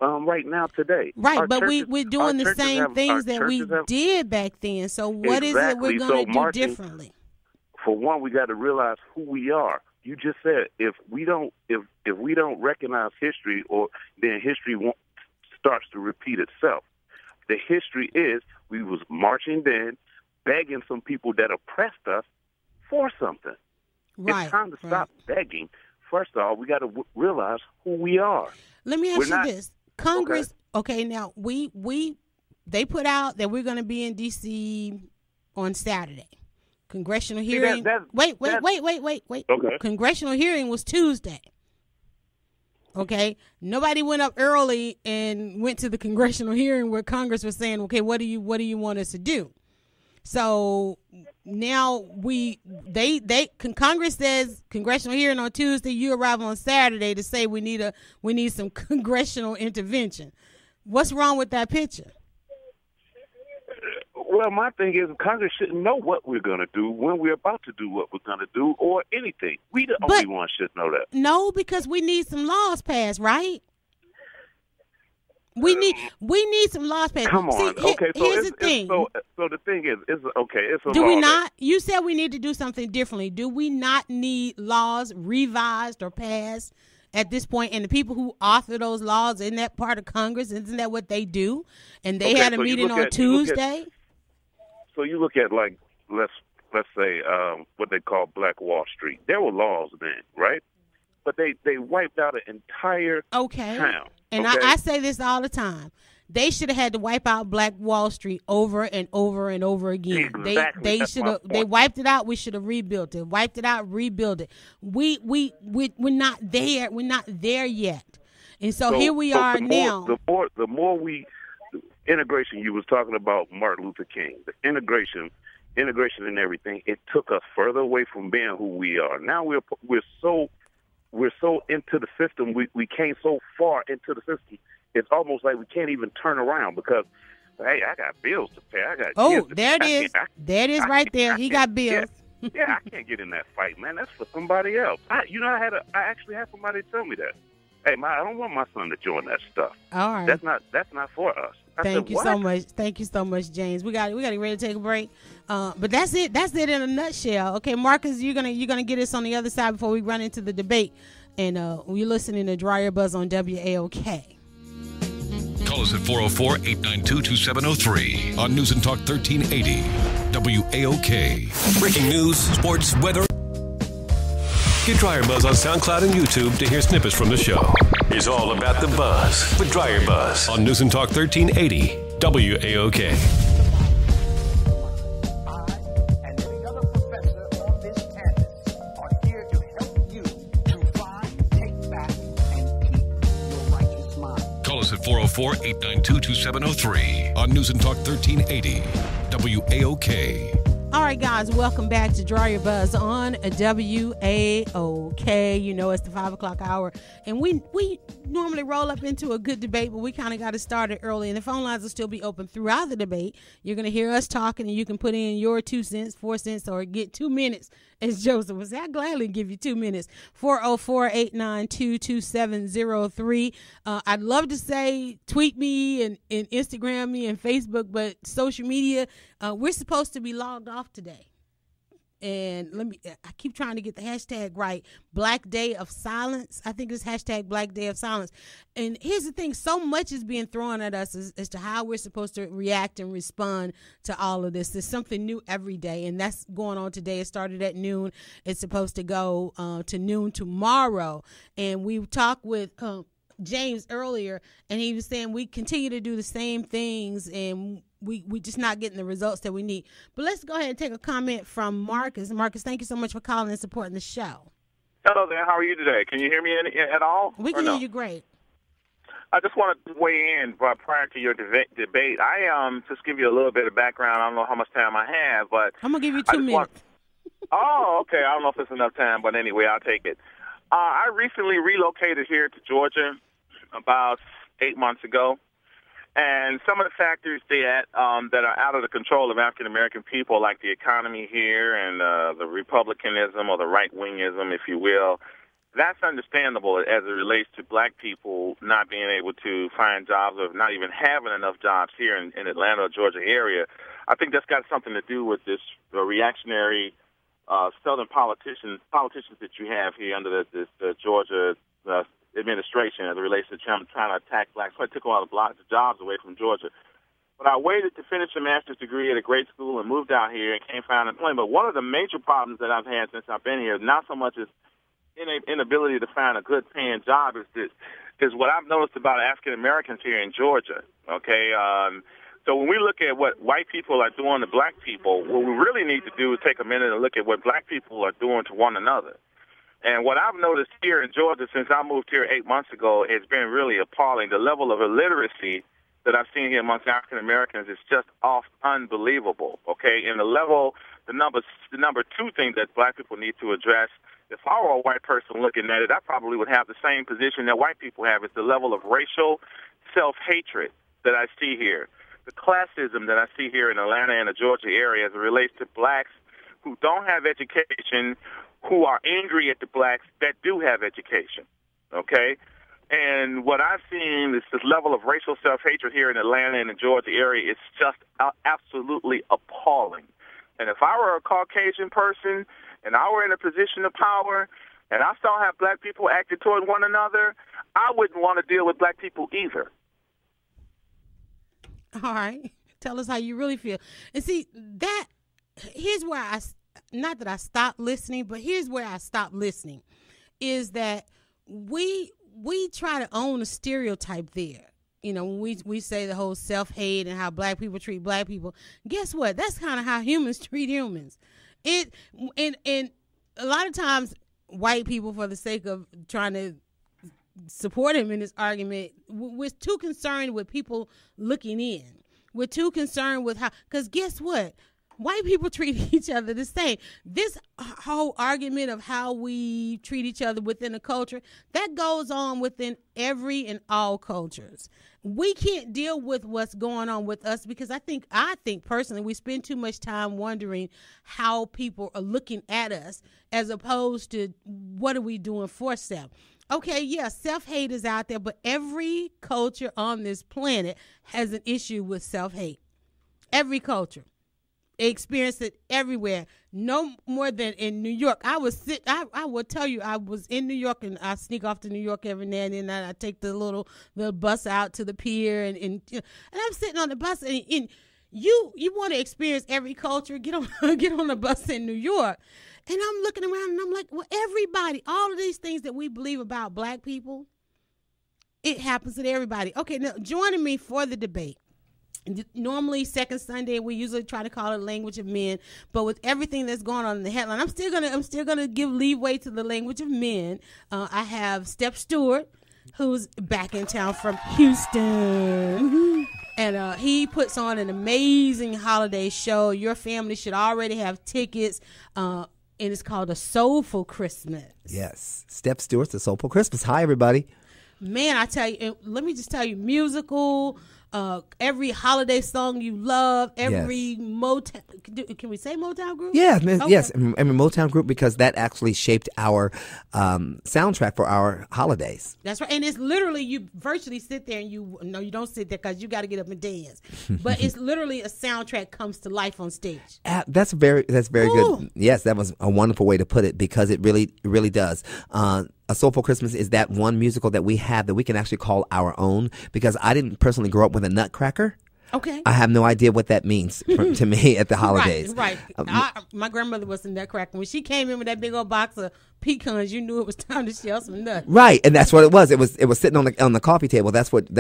right now today. Right, but we're doing the same things that we did back then. So what is it we're going to do differently? For one, we got to realize who we are. You just said if we don't recognize history, or then history starts to repeat itself. The history is we was marching then, begging some people that oppressed us for something. Right. It's time to stop begging. First of all, we got to realize who we are. Let me ask you this. Congress, okay now they put out that we're going to be in D.C. on Saturday. Congressional hearing. Wait. Okay. Congressional hearing was Tuesday. Okay. Nobody went up early and went to the congressional hearing where Congress was saying, okay, what do you want us to do? So now Congress says congressional hearing on Tuesday, you arrive on Saturday to say we need some congressional intervention. What's wrong with that picture? Well, my thing is Congress shouldn't know what we're going to do when we're about to do what we're going to do, or anything. We the only ones should know that. No, because we need some laws passed, right? We need some laws passed. Come on. See, here's the thing. So the thing is, it's a do law we not? You said we need to do something differently. Do we not need laws revised or passed at this point? And the people who author those laws, isn't that part of Congress? Isn't that what they do? And they had a meeting on Tuesday. So you look at, like, let's say what they call Black Wall Street. There were laws then, right? But they wiped out an entire town. And I say this all the time. They should have had to wipe out Black Wall Street over and over and over again. Exactly. They should have. They wiped it out. We should have rebuilt it. Wiped it out. Rebuild it. We're not there. We're not there yet. And so here we are now. The more we integration. You was talking about Martin Luther King. The integration and everything. It took us further away from being who we are. Now we're so into the system. We came so far into the system. It's almost like we can't even turn around because, hey, I got bills to pay. I got kids to there it pay. is. There it is right there. He got bills. Yeah, I can't get in that fight, man. That's for somebody else. I actually had somebody tell me that. Hey, I don't want my son to join that stuff. All right. That's not for us. Thank you so much. Thank you so much, James. We got to get ready to take a break. But that's it. That's it in a nutshell. Okay, Marcus, you're gonna get us on the other side before we run into the debate. And we're listening to DryerBuzz on WAOK. Call us at 404-892-2703 on News and Talk 1380 WAOK. Breaking news, sports, weather. Get DryerBuzz on SoundCloud and YouTube to hear snippets from the show. It's all about the buzz with DryerBuzz on News and Talk 1380 WAOK. Call us at 404-892-2703 on News and Talk 1380 WAOK. All right, guys, welcome back to DryerBuzz on WAOK. You know, it's the 5 o'clock hour, and we normally roll up into a good debate, but we kind of got it started early, and the phone lines will still be open throughout the debate. You're going to hear us talking, and you can put in your 2 cents, 4 cents, or get 2 minutes, as Joseph would say. I'd gladly give you 2 minutes. 404-892-2703. I'd love to say tweet me and Instagram me and Facebook, but social media, we're supposed to be logged off today. And I keep trying to get the hashtag right. Black Day of Silence. I think it's hashtag Black Day of Silence. And here's the thing. So much is being thrown at us as to how we're supposed to react and respond to all of this. There's something new every day. And that's going on today. It started at noon. It's supposed to go to noon tomorrow. And we talked with James earlier, and he was saying we continue to do the same things, and we just not getting the results that we need. But let's go ahead and take a comment from Marcus. Marcus, thank you so much for calling and supporting the show. Hello there. How are you today? Can you hear me at all? We can hear you great. I just want to weigh in prior to your debate. I just give you a little bit of background. I don't know how much time I have, but I'm gonna give you 2 minutes. Oh, okay. I don't know if it's enough time, but anyway, I'll take it. I recently relocated here to Georgia about 8 months ago, and some of the factors that are out of the control of African American people, like the economy here and the Republicanism or the right-wingism, if you will, that's understandable as it relates to black people not being able to find jobs or not even having enough jobs here in Atlanta or Georgia area. I think that's got something to do with this reactionary Southern politicians that you have here under the Georgia administration as it relates to trying to attack blacks. So I took a lot of jobs away from Georgia. But I waited to finish a master's degree at a great school and moved out here and can't find employment. But one of the major problems that I've had since I've been here, not so much as inability to find a good paying job, is what I've noticed about African Americans here in Georgia. Okay, so when we look at what white people are doing to black people, what we really need to do is take a minute and look at what black people are doing to one another. And what I've noticed here in Georgia since I moved here 8 months ago has been really appalling. The level of illiteracy that I've seen here amongst African Americans is just unbelievable. Okay, and the number two thing that black people need to address. If I were a white person looking at it, I probably would have the same position that white people have. It's the level of racial self-hatred that I see here, the classism that I see here in Atlanta and the Georgia area as it relates to blacks who don't have education, who are angry at the blacks that do have education, okay? And what I've seen is this level of racial self-hatred here in Atlanta and the Georgia area is just absolutely appalling. And if I were a Caucasian person and I were in a position of power and I saw how black people acted toward one another, I wouldn't want to deal with black people either. All right. Tell us how you really feel. And see, here's where not that I stopped listening, but here's where I stopped listening, is that we try to own a stereotype there. you know, when we say the whole self-hate and how black people treat black people, guess what? That's kind of how humans treat humans. And a lot of times white people, for the sake of trying to support him in this argument, we're too concerned with people looking in. We're too concerned with how, because guess what? White people treat each other the same. This whole argument of how we treat each other within a culture, that goes on within every and all cultures. We can't deal with what's going on with us because I think personally we spend too much time wondering how people are looking at us as opposed to what are we doing for self. Okay, yeah, self-hate is out there, but every culture on this planet has an issue with self-hate. Every culture. Experience it everywhere. No more than in New York. I will tell you, I was in New York, and I sneak off to New York every now and then. And I take the bus out to the pier, and I'm sitting on the bus, and you want to experience every culture. Get on the bus in New York, and I'm looking around, and I'm like, well, everybody, all of these things that we believe about black people, it happens to everybody. Okay, now joining me for the debate. Normally, second Sunday, we usually try to call it language of men, but with everything that's going on in the headline, I'm still gonna give leeway to the language of men. I have Stepp Stewart, who's back in town from Houston, and he puts on an amazing holiday show. Your family should already have tickets. And it's called A Soulful Christmas. Yes, Stepp Stewart's A Soulful Christmas. Hi, everybody. Man, I tell you, let me just tell you, musical. Every holiday song you love, every Motown. Can we say Motown group? Yeah, okay. Yes, I mean Motown group because that actually shaped our soundtrack for our holidays. That's right, and it's literally you virtually sit there and you don't sit there because you got to get up and dance, but it's literally a soundtrack comes to life on stage. That's very good. Yes, that was a wonderful way to put it because it really does. A Soulful Christmas is that one musical that we have that we can actually call our own because I didn't personally grow up with a Nutcracker. Okay. I have no idea what that means to me at the holidays. Right. My grandmother was a Nutcracker. When she came in with that big old box of pecans, you knew it was time to shell some nuts. Right, and that's what it was. It was sitting on the coffee table. That's what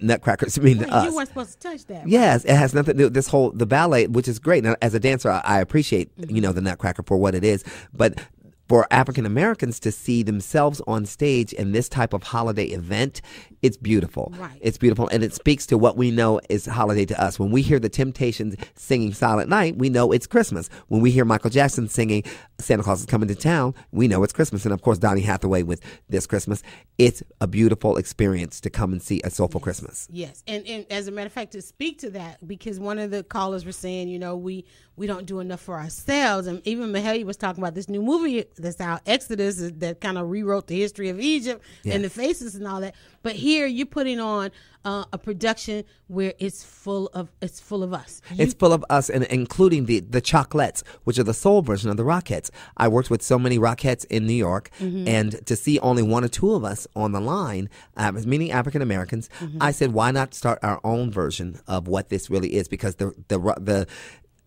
Nutcrackers mean to us. You weren't supposed to touch that. Right? Yes, it has nothing to do with the ballet, which is great. Now, as a dancer, I appreciate the Nutcracker for what it is, but for African Americans to see themselves on stage in this type of holiday event, it's beautiful. Right. It's beautiful, and it speaks to what we know is holiday to us. When we hear the Temptations singing Silent Night, we know it's Christmas. When we hear Michael Jackson singing Santa Claus is Coming to Town, we know it's Christmas. And of course, Donny Hathaway with This Christmas. It's a beautiful experience to come and see A Soulful Christmas. Yes, and as a matter of fact, to speak to that, because one of the callers were saying, we don't do enough for ourselves, and even Mahalia was talking about this new movie that's out, Exodus, that kind of rewrote the history of Egypt and the faces and all that. But here you're putting on a production where it's full of us. It's full of us, and including the Chocolates, which are the soul version of the Rockettes. I worked with so many Rockettes in New York, and to see only one or two of us on the line, meaning African Americans, I said, why not start our own version of what this really is? Because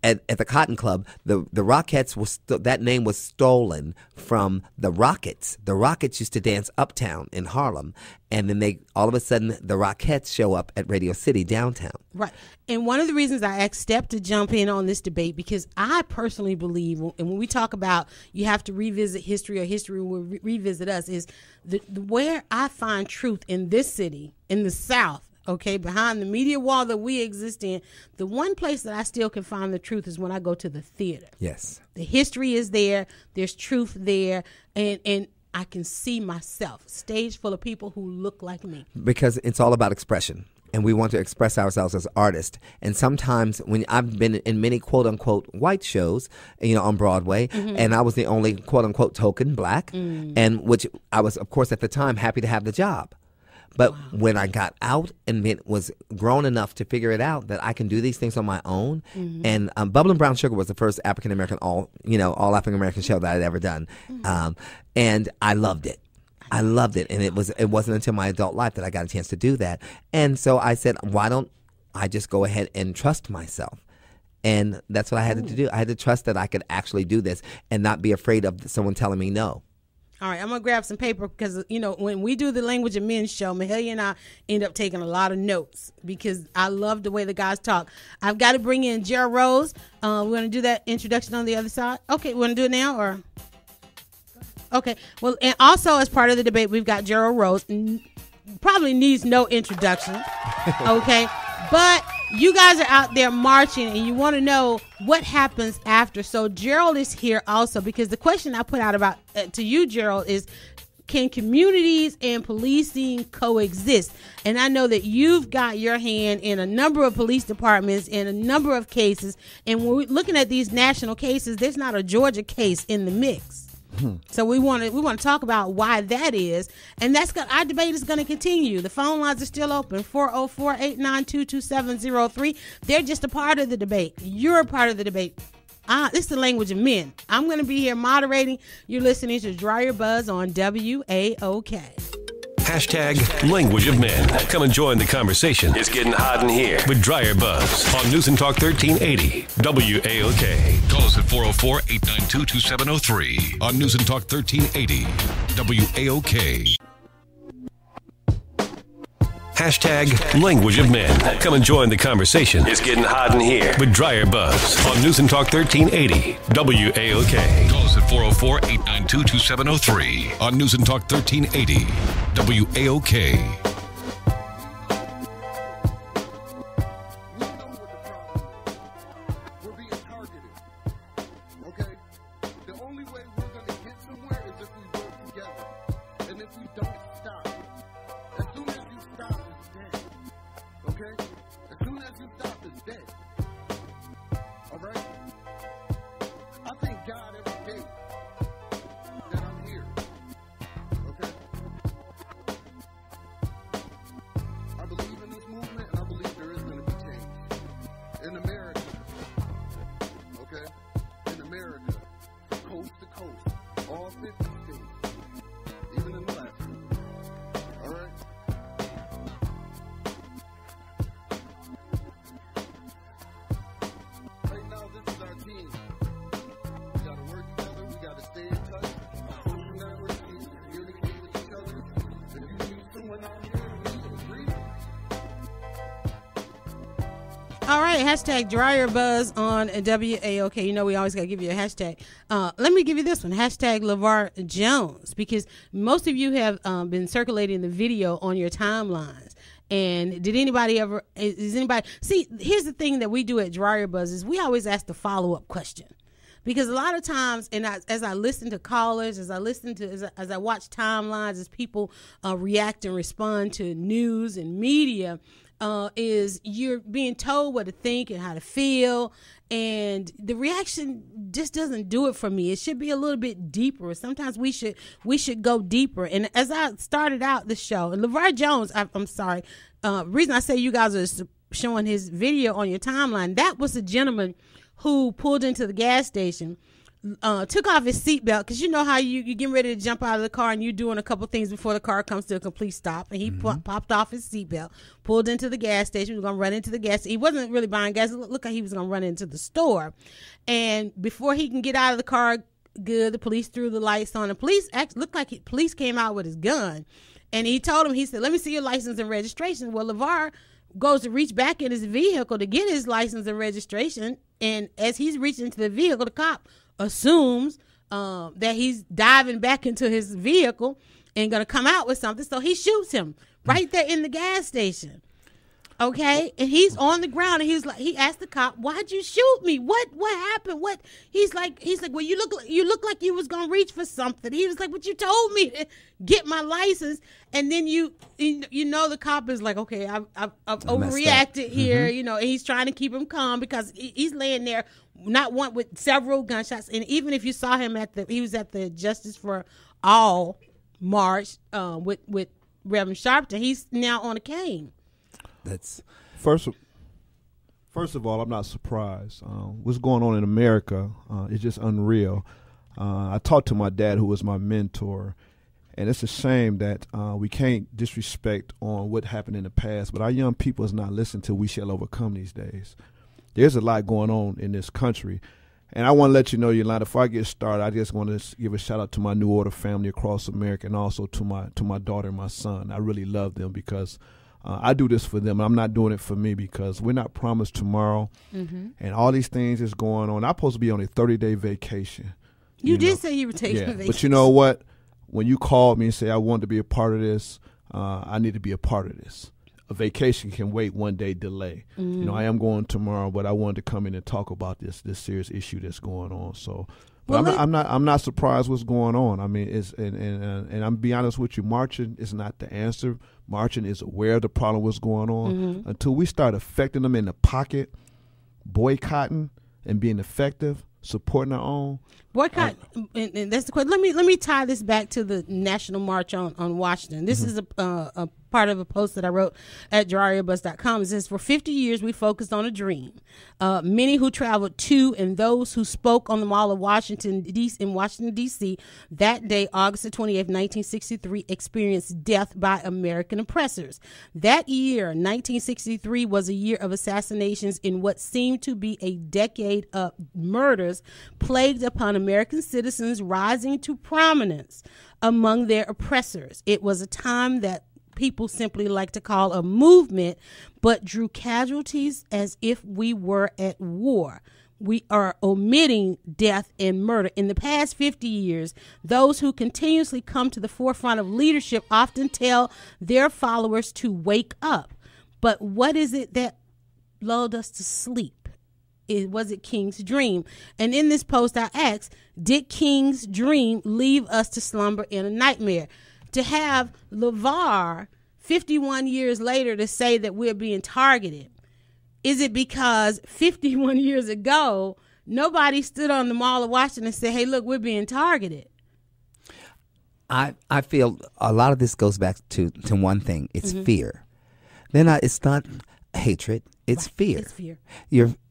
at the Cotton Club, the Rockettes that name was stolen from the Rockets. The Rockets used to dance uptown in Harlem, and then all of a sudden the Rockettes show up at Radio City downtown. Right, and one of the reasons I asked Stepp to jump in on this debate because I personally believe, and when we talk about you have to revisit history or history will revisit us, is where I find truth in this city, in the South. Okay, behind the media wall that we exist in, the one place that I still can find the truth is when I go to the theater. Yes. The history is there. There's truth there. And I can see myself. Stage full of people who look like me. Because it's all about expression. And we want to express ourselves as artists. And sometimes when I've been in many quote unquote white shows, on Broadway, and I was the only quote unquote token black, and which I was, of course, at the time happy to have the job. But when I got out and was grown enough to figure it out that I can do these things on my own, and Bubble and Brown Sugar was the first African American all African American show that I'd ever done, and I loved it. I loved it, and it wasn't until my adult life that I got a chance to do that. And so I said, why don't I just go ahead and trust myself? And that's what I had to do. I had to trust that I could actually do this and not be afraid of someone telling me no. All right, I'm going to grab some paper because, when we do the Language of Men show, Mahalia and I end up taking a lot of notes because I love the way the guys talk. I've got to bring in Gerald Rose. We're going to do that introduction on the other side. Okay, we're going to do it now or? Okay, well, and also as part of the debate, we've got Gerald Rose. Probably needs no introduction, okay? But you guys are out there marching and you want to know what happens after. So Gerald is here also because the question I put out about to you, Gerald, is can communities and policing coexist? And I know that you've got your hand in a number of police departments in a number of cases. And when we're looking at these national cases, there's not a Georgia case in the mix. So we want to talk about why that is, and our debate is going to continue. The phone lines are still open, 404-892-2703. They're just a part of the debate. You're a part of the debate. This is the Language of Men. I'm going to be here moderating. You're listening to DryerBuzz on WAOK. Hashtag Language of Men. Come and join the conversation. It's getting hot in here with DryerBuzz on News and Talk 1380 WAOK. Call us at 404-892-2703 on News and Talk 1380 WAOK. Hashtag Language of Men. Come and join the conversation. It's getting hot in here with DryerBuzz on News and Talk 1380 WAOK. Call us at 404-892-2703 on News and Talk 1380 WAOK. All right, hashtag DryerBuzz on WAOK. You know we always got to give you a hashtag. Let me give you this one, hashtag LeVar Jones, because most of you have been circulating the video on your timelines. And did anybody ever, see, here's the thing that we do at DryerBuzz is we always ask the follow-up question. Because a lot of times, and as I listen to callers, as I watch timelines, as people react and respond to news and media, is you're being told what to think and how to feel, and the reaction just doesn't do it for me. It should be a little bit deeper. Sometimes we should go deeper. And as I started out the show, and LeVar Jones, I'm sorry, reason I say you guys are showing his video on your timeline, that was a gentleman who pulled into the gas station, took off his seatbelt, because you know how you getting ready to jump out of the car and you doing a couple things before the car comes to a complete stop, and he popped off his seatbelt, pulled into the gas station. He was going to run into the gas. He wasn't really buying gas. It looked like he was going to run into the store, and before he can get out of the car, the police threw the lights on. The police looked like police came out with his gun, and he told him, he said, "Let me see your license and registration." Well, LeVar goes to reach back in his vehicle to get his license and registration, and as he's reaching into the vehicle, the cop assumes that he's diving back into his vehicle and going to come out with something, so he shoots him right there in the gas station. Okay, and he's on the ground, and he asked the cop, "Why'd you shoot me? What happened? What?" He's like, "Well, you look like you was gonna reach for something." He was like, "But you told me to get my license." And then you know the cop is like, "Okay, I've overreacted here," and he's trying to keep him calm because he's laying there, not one with several gunshots. And even if you saw him he was at the Justice for All march with Reverend Sharpton. He's now on a cane. That's first of all, I'm not surprised. What's going on in America is just unreal. I talked to my dad, who was my mentor, and it's a shame that we can't disrespect on what happened in the past, but our young people is not listening to "We Shall Overcome" these days. There's a lot going on in this country, And I want to let you know, Yalanda, before I get started, I just want to give a shout out to my New Order family across America, and also to my daughter and my son. I really love them because I do this for them. I'm not doing it for me because we're not promised tomorrow, and all these things is going on. I'm supposed to be on a 30-day vacation. You did say you were taking a vacation. But you know what? When you called me and say I wanted to be a part of this, I need to be a part of this. A vacation can wait, 1 day delay. You know, I am going tomorrow, but I wanted to come in and talk about this serious issue that's going on. So, but I'm not surprised what's going on. I mean, it's and I'm be honest with you, marching is not the answer. Marching is aware of the problem, what's going on. Until we start affecting them in the pocket, boycotting and being effective, supporting our own. Boycott, and that's the question. Let me tie this back to the National March on Washington. This is a part of a post that I wrote at DryerBuzz.com. It says, for 50 years, we focused on a dream. Many who traveled to and those who spoke on the Mall of Washington, D.C. that day, August the 28th, 1963, experienced death by American oppressors. That year, 1963, was a year of assassinations in what seemed to be a decade of murders plagued upon American citizens rising to prominence among their oppressors. It was a time that people simply like to call a movement, but drew casualties as if we were at war. We are omitting death and murder. In the past 50 years, those who continuously come to the forefront of leadership often tell their followers to wake up. But what is it that lulled us to sleep? Was it King's dream? And in this post, I asked, did King's dream leave us to slumber in a nightmare? To have LeVar 51 years later to say that we're being targeted, is it because 51 years ago, nobody stood on the Mall of Washington and said, hey, look, we're being targeted? I feel a lot of this goes back to one thing. It's fear. It's not hatred. It's fear. It's fear.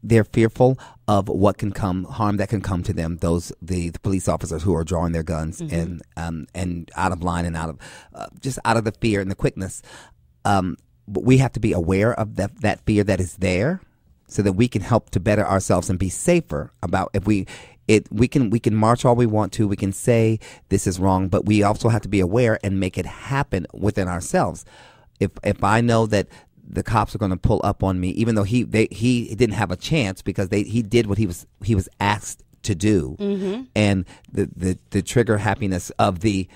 They're fearful of what can come, harm that can come to them. The police officers who are drawing their guns and out of line and out of just out of the fear and the quickness. But we have to be aware of that fear that is there, so that we can help to better ourselves and be safer about we can march all we want to. We can say this is wrong, but we also have to be aware and make it happen within ourselves. If I know that the cops are going to pull up on me, even though he didn't have a chance because he did what he was asked to do, and the trigger happiness of the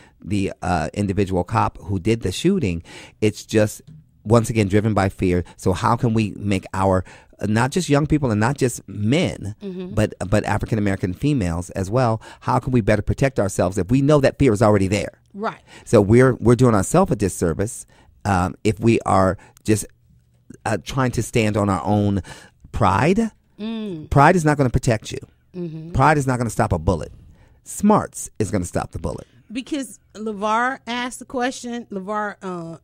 individual cop who did the shooting, it's just once again driven by fear. So how can we make our not just young people and not just men, but African American females as well? How can we better protect ourselves if we know that fear is already there? Right. So we're doing ourselves a disservice if we are just trying to stand on our own pride. Pride is not going to protect you. Pride is not going to stop a bullet. Smarts is going to stop the bullet. Because LeVar asked the question, LeVar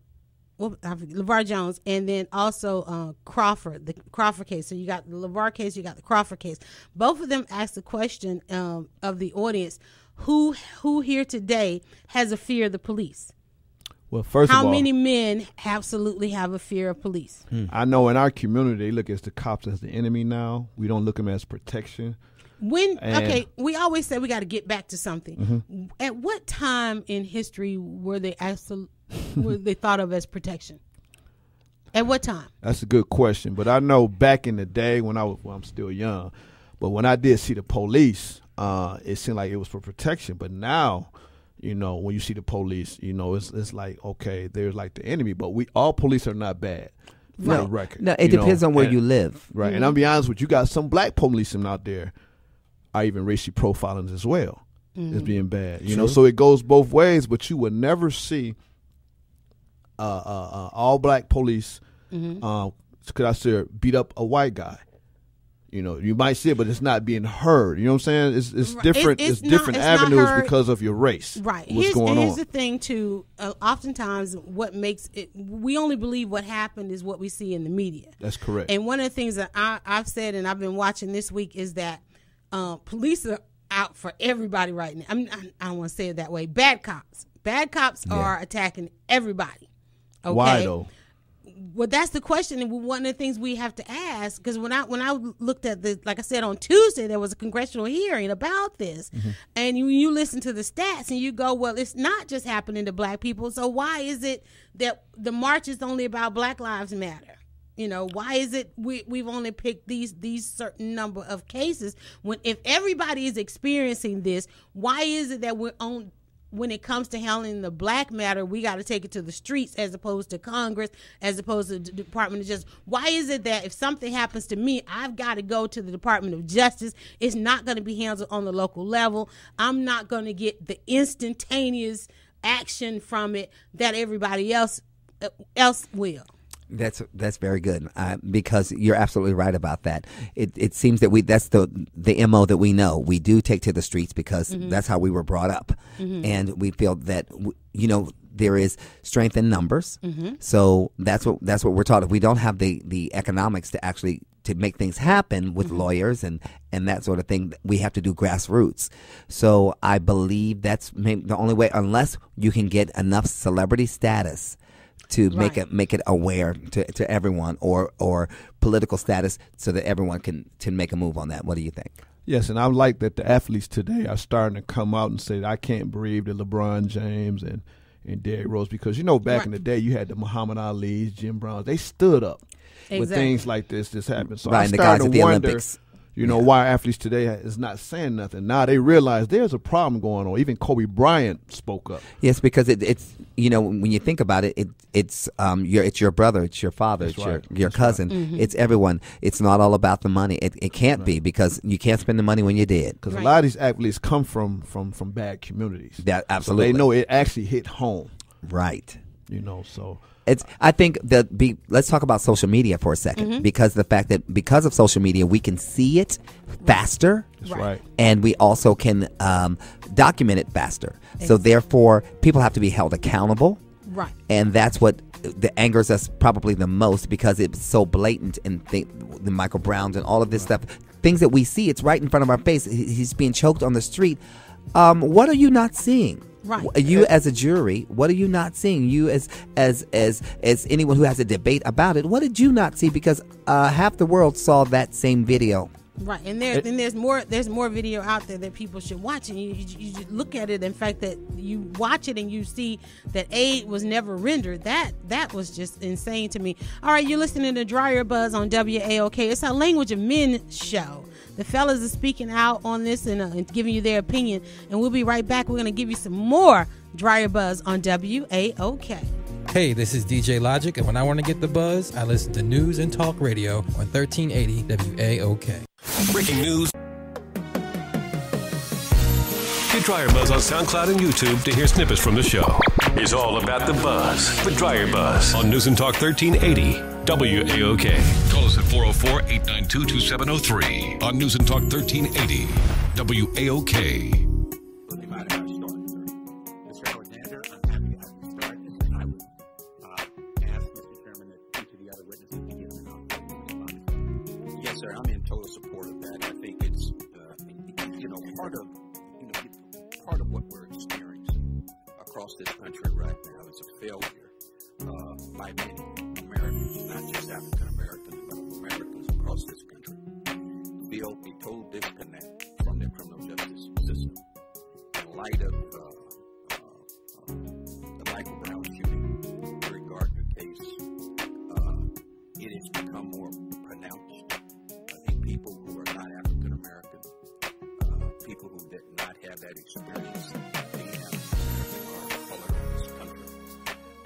Jones, and then also Crawford, the Crawford case. So you got the LeVar case, you got the Crawford case. Both of them asked the question of the audience, who here today has a fear of the police? Well, first of all, how many men absolutely have a fear of police? I know in our community, they look at the cops as the enemy now. We don't look at them as protection. We always say we got to get back to something. At what time in history were they thought of as protection? At what time? That's a good question. But I know back in the day when I'm still young, but when I did see the police, it seemed like it was for protection. But now, you know, when you see the police, you know, it's like, okay, they're like the enemy, but all police are not bad. Right. For the record. No, it depends on where you live. Right. And I'll be honest with you, got some black policemen out there are even racially profiling as well as being bad. You know, so it goes both ways, but you would never see all black police could I say beat up a white guy. You know, you might see it, but it's not being heard. You know what I'm saying? It's different. It's different avenues because of your race. Right. What's going on? Here's the thing, too. Oftentimes, what makes it, we only believe what happened is what we see in the media. That's correct. And one of the things that I've said and I've been watching this week is that police are out for everybody right now. I don't want to say it that way. Bad cops are attacking everybody. Okay? Why though? Well, that's the question, and one of the things we have to ask, because when I looked at the, like I said, on Tuesday there was a congressional hearing about this, and you listen to the stats and you go, well, it's not just happening to black people, so why is it that the march is only about Black Lives Matter? You know, why is it we've only picked these certain number of cases when if everybody is experiencing this, why is it that we're on? When it comes to handling the black matter, we got to take it to the streets as opposed to Congress, as opposed to the Department of Justice. Why is it that if something happens to me, I've got to go to the Department of Justice? It's not going to be handled on the local level. I'm not going to get the instantaneous action from it that everybody else will. That's very good because you're absolutely right about that. It seems that that's the MO that we know. We do take to the streets because that's how we were brought up, and we feel that there is strength in numbers. So that's what we're taught. If we don't have the economics to make things happen with lawyers and that sort of thing, we have to do grassroots. So I believe that's maybe the only way, unless you can get enough celebrity status to make it aware to everyone, or political status so that everyone can make a move on that. What do you think? Yes, and I like that the athletes today are starting to come out and say, I can't believe that LeBron James and Derrick Rose, because back in the day you had the Muhammad Ali's, Jim Browns, they stood up when things like this happened. So I'm starting to wonder, Olympics. Why athletes today is not saying nothing. Now they realize there's a problem going on. Even Kobe Bryant spoke up. Yes, because it's when you think about it, it's your brother, it's your father, it's your cousin, it's everyone. It's not all about the money. It can't be, because you can't spend the money when you're dead. Because a lot of these athletes come from bad communities. That absolutely. So they know it actually hit home. Right. So. I think let's talk about social media for a second, because the fact that because of social media we can see it faster, that's right, and we also can document it faster. Exactly. So therefore, people have to be held accountable, right? And that's what angers us probably the most, because it's so blatant, and the Michael Browns and all of this stuff, things that we see, it's right in front of our face. He's being choked on the street. What are you not seeing? Right. You as a jury, what are you not seeing? You as anyone who has a debate about it, what did you not see? Because half the world saw that same video. Right, and there's more video out there that people should watch, and you look at it. In fact, that you watch it and you see that aid was never rendered. That was just insane to me. All right, you're listening to DryerBuzz on WAOK. It's our Language of Men show. The fellas are speaking out on this and giving you their opinion, and we'll be right back. We're going to give you some more DryerBuzz on WAOK. Hey, this is DJ Logic, and when I want to get the buzz, I listen to News and Talk Radio on 1380 WAOK. Breaking news. Get DryerBuzz on SoundCloud and YouTube to hear snippets from the show. It's all about the buzz with DryerBuzz on News and Talk 1380 WAOK. Call us at 404-892-2703 on News and Talk 1380 WAOK. Part of what we're experiencing across this country right now is a failure by many Americans, not just African Americans, but Americans across this country, to feel a total disconnect from the criminal justice system. In light of the Michael Brown shooting, the Eric Gardner case, it has become more pronounced. I think people who are not African American, people who did not have that experience, being African American or color in this country,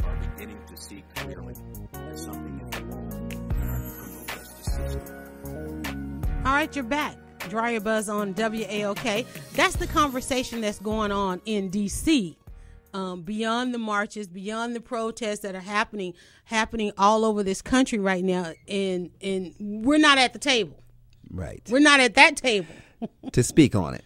are beginning to see clearly that something is wrong in our criminal justice system. All right, you're back. DryerBuzz on WAOK. That's the conversation that's going on in D.C. Beyond the marches, beyond the protests that are happening all over this country right now, and we're not at the table. Right. We're not at that table. To speak on it.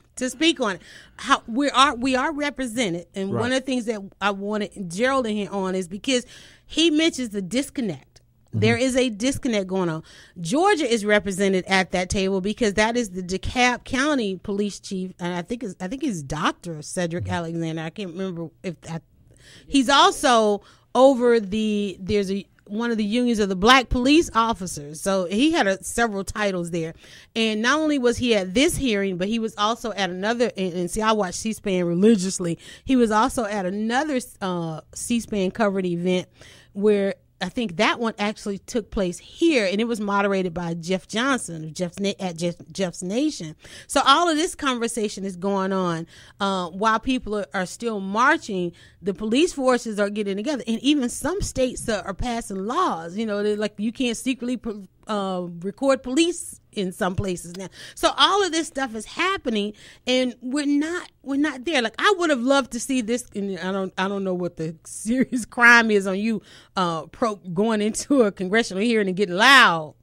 How we are represented, and one of the things that I wanted Gerald in here on is because he mentions the disconnect. There is a disconnect going on. Georgia is represented at that table because that is the DeKalb County Police Chief, and I think he's Dr. Cedric Alexander. I can't remember if that. He's also over there's one of the unions of the black police officers. So he had several titles there. And not only was he at this hearing, but he was also at another, and see, I watch C-SPAN religiously. He was also at another C-SPAN covered event where I think that one actually took place here, and it was moderated by Jeff Johnson at Jeff's Nation. So all of this conversation is going on while people are still marching. The police forces are getting together, and even some states are passing laws. You know, like you can't secretly record police in some places now. So all of this stuff is happening, and we're not there. Like, I would have loved to see this. And I don't know what the serious crime is on you going into a congressional hearing and getting loud,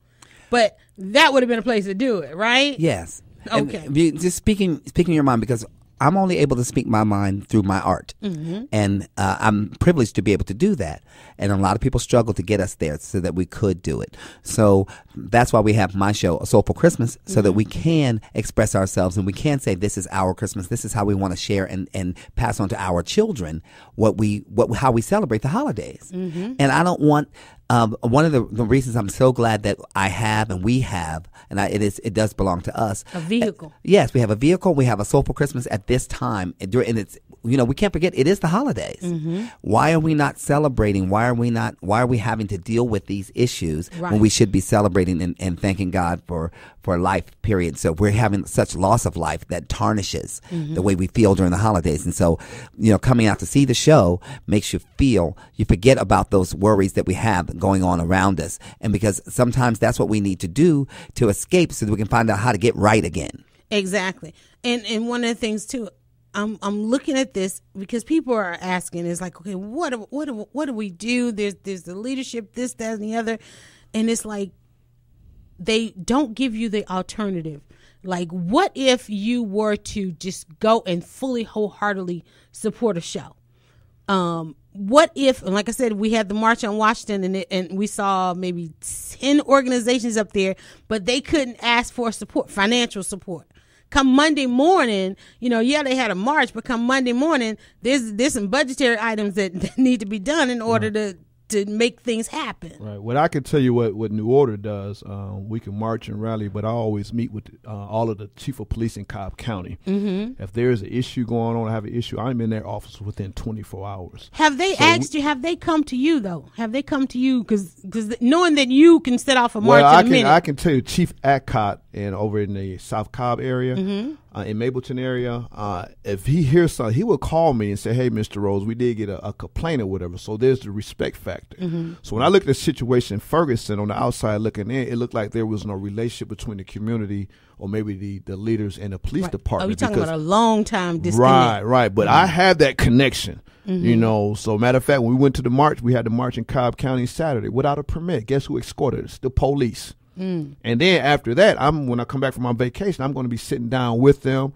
but that would have been a place to do it, right? Yes. Okay. And just speaking your mind, because I'm only able to speak my mind through my art. Mm-hmm. And I'm privileged to be able to do that. And a lot of people struggle to get us there so that we could do it. So that's why we have my show, A Soulful Christmas, so that we can express ourselves and we can say, this is our Christmas. This is how we want to share and pass on to our children how we celebrate the holidays. Mm-hmm. And I don't want... one of the reasons I'm so glad that I have and we have, and it does belong to us. A vehicle. Yes, we have a vehicle. We have a Soulful Christmas at this time, and it's, you know, we can't forget it is the holidays. Mm-hmm. Why are we not celebrating? Why are we having to deal with these issues Right. when we should be celebrating and thanking God for life, period? So we're having such loss of life that tarnishes Mm-hmm. the way we feel during the holidays. And so, you know, coming out to see the show makes you forget about those worries that we have going on around us. And because sometimes that's what we need to do to escape so that we can find out how to get right again. Exactly. And one of the things too, I'm looking at this because people are asking, is like, okay, what do we do? There's the leadership, this, that, and the other. And it's like, they don't give you the alternative. Like, what if you were to just go and fully wholeheartedly support a show? What if, and like I said, we had the March on Washington and we saw maybe 10 organizations up there, but they couldn't ask for support, financial support. Come Monday morning, you know, yeah, they had a march, but come Monday morning, there's some budgetary items that need to be done in order to make things happen. Right. Well, I can tell you what New Order does. We can march and rally, but I always meet with all of the chief of police in Cobb County. Mm-hmm. If there's an issue going on, I have an issue, I'm in their office within 24 hours. Have they asked you? Have they come to you though? Have they come to you because knowing that you can set off a march in a minute? I can tell you, Chief Adcott over in the South Cobb area, Mm-hmm. In Mableton area, if he hears something, he will call me and say, "Hey, Mr. Rose, we did get a complaint or whatever." So there's the respect factor. Mm-hmm. So when I look at the situation in Ferguson on the outside looking in, it looked like there was no relationship between the community or maybe the leaders and the police department. Are we talking about a long time disconnect? Right. But I have that connection. Mm-hmm. You know, so matter of fact, when we went to the march, we had the march in Cobb County Saturday without a permit. Guess who escorted us? The police. Mm. And then after that, when I come back from my vacation, I'm going to be sitting down with them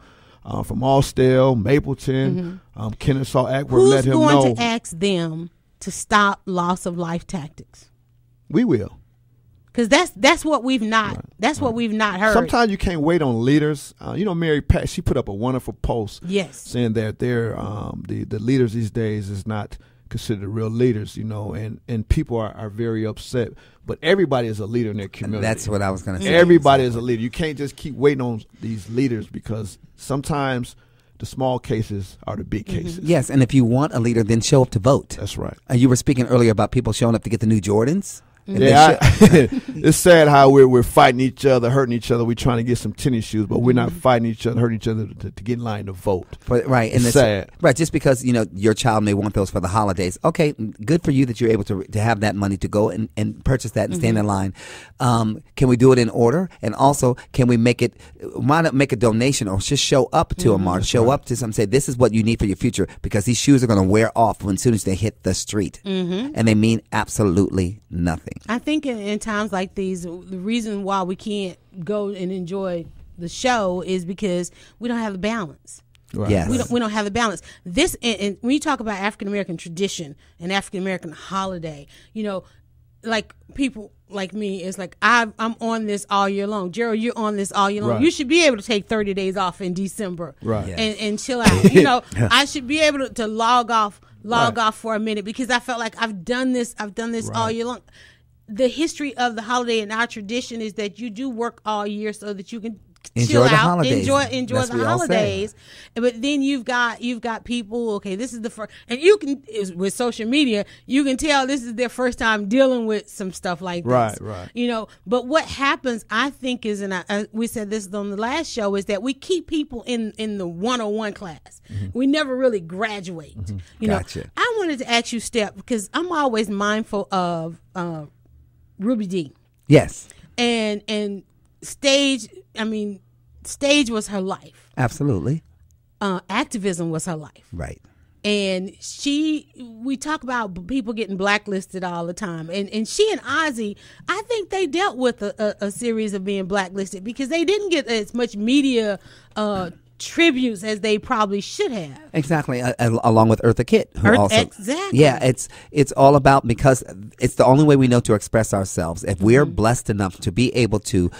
from Austell, Mapleton, Kennesaw, Ackworth. Who's let him know. going to ask them to stop loss of life tactics? We will. Because that's what we've not. That's what we've not heard. Sometimes you can't wait on leaders. You know, Mary Pat, she put up a wonderful post. Yes. Saying that they're the leaders these days is not considered real leaders, you know, and people are very upset. But everybody is a leader in their community. That's what I was going to say. Everybody is a leader. You can't just keep waiting on these leaders because sometimes the small cases are the big cases. Yes, and if you want a leader, then show up to vote. That's right. You were speaking earlier about people showing up to get the new Jordans. Yeah, it's sad how we're fighting each other, hurting each other. We're trying to get some tennis shoes, but we're not fighting each other, hurting each other to get in line to vote. Right, and it's sad. Right, just because your child may want those for the holidays. Okay, good for you that you're able to have that money to go and purchase that and stand in line. Can we do it in order? And also, can we why not make a donation or just show up to a march, show up to something, say this is what you need for your future because these shoes are going to wear off as soon as they hit the street, and they mean absolutely nothing. I think in times like these, the reason why we can't go and enjoy the show is because we don't have the balance. Right. Yes. We don't have the balance. This and when you talk about African American tradition and African American holiday, you know, like people like me, it's like I'm on this all year long. Gerald, you're on this all year long. Right. You should be able to take 30 days off in December, right? And chill out. You know, I should be able to log off log off for a minute because I felt like I've done this all year long. The history of the holiday and our tradition is that you do work all year so that you can chill out, enjoy the holidays. But then you've got people. Okay, this is the first, and you can with social media, you can tell this is their first time dealing with some stuff like this. Right. You know, but what happens, I think, is, and we said this on the last show, is that we keep people in the 101 class. We never really graduate. You know, I wanted to ask you, Stepp, because I'm always mindful of Ruby Dee. Yes. And stage was her life. Absolutely. Activism was her life. Right. And we talk about people getting blacklisted all the time. And she and Ozzy, I think they dealt with a series of being blacklisted because they didn't get as much media tributes as they probably should have. Exactly, along with Eartha Kitt, who also exactly. Yeah, it's all about, because it's the only way we know to express ourselves. If we're blessed enough to be able to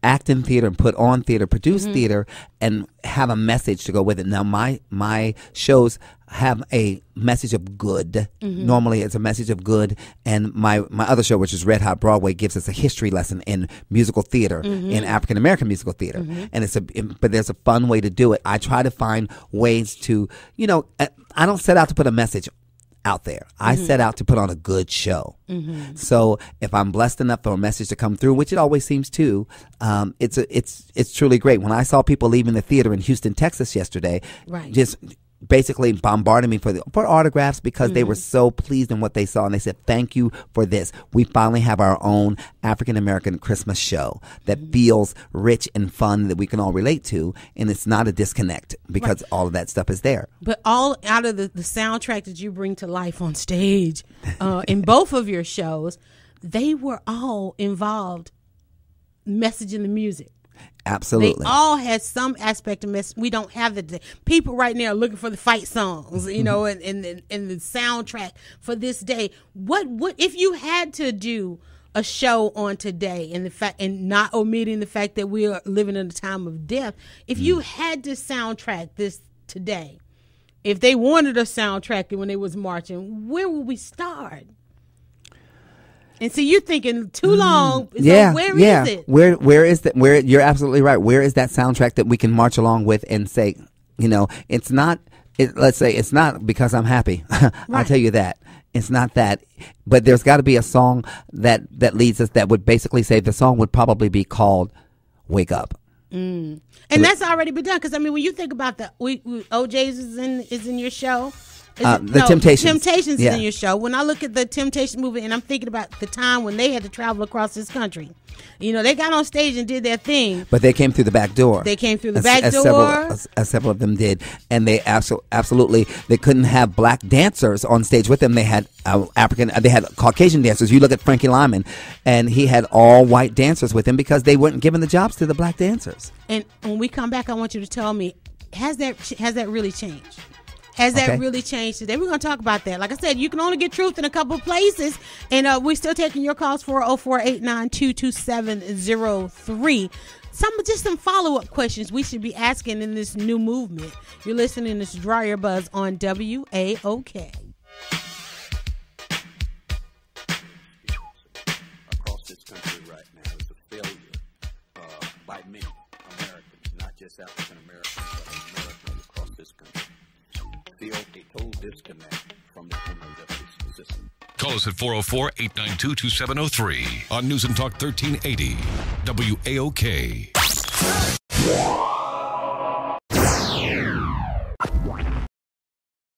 act in theater and put on theater, produce theater, and have a message to go with it. Now, my shows have a message of good. Normally, it's a message of good, and my other show, which is Red Hot Broadway, gives us a history lesson in musical theater, in African American musical theater, and but there's a fun way to do it. I try to find ways to, I don't set out to put a message out there. I set out to put on a good show. So if I'm blessed enough for a message to come through, which it always seems to, it's truly great. When I saw people leaving the theater in Houston, Texas yesterday, just basically bombarding me for autographs because they were so pleased in what they saw, and they said, thank you for this. We finally have our own African American Christmas show that feels rich and fun, that we can all relate to, and it's not a disconnect because all of that stuff is there. But all out of the soundtrack that you bring to life on stage in both of your shows, they were all involved messaging the music. Absolutely. They all had some aspect of mess. We don't have the people right now are looking for the fight songs, and the soundtrack for this day. What if you had to do a show on today, and not omitting the fact that we are living in a time of death? If you had to soundtrack this today, if they wanted a soundtrack when they was marching, where would we start? And so you're thinking too long. So where is it? Where is that? Where you're absolutely right. Where is that soundtrack that we can march along with and say, it's not. Let's say it's not because I'm happy. I'll tell you that it's not that. But there's got to be a song that leads us. That would basically say the song would probably be called "Wake Up." And that's already been done. Because when you think about OJ's is in your show. Temptations. Temptations is in your show. When I look at the Temptations movie, and I'm thinking about the time when they had to travel across this country, they got on stage and did their thing. But they came through the back door. They came through the back door. Several of them did, and they absolutely they couldn't have black dancers on stage with them. They had they had Caucasian dancers. You look at Frankie Lyman, and he had all white dancers with him because they weren't giving the jobs to the black dancers. And when we come back, I want you to tell me, has that really changed? Has that really changed today? We're going to talk about that. Like I said, you can only get truth in a couple of places. And we're still taking your calls, 404-892-2703. Some follow-up questions we should be asking in this new movement. You're listening to DryerBuzz on WAOK. Across this country right now is a failure by many Americans, not just African Americans, but Americans across this country. Feel a total disconnect from the image of this system. Call us at 404-892-2703 on News and Talk 1380 WAOK.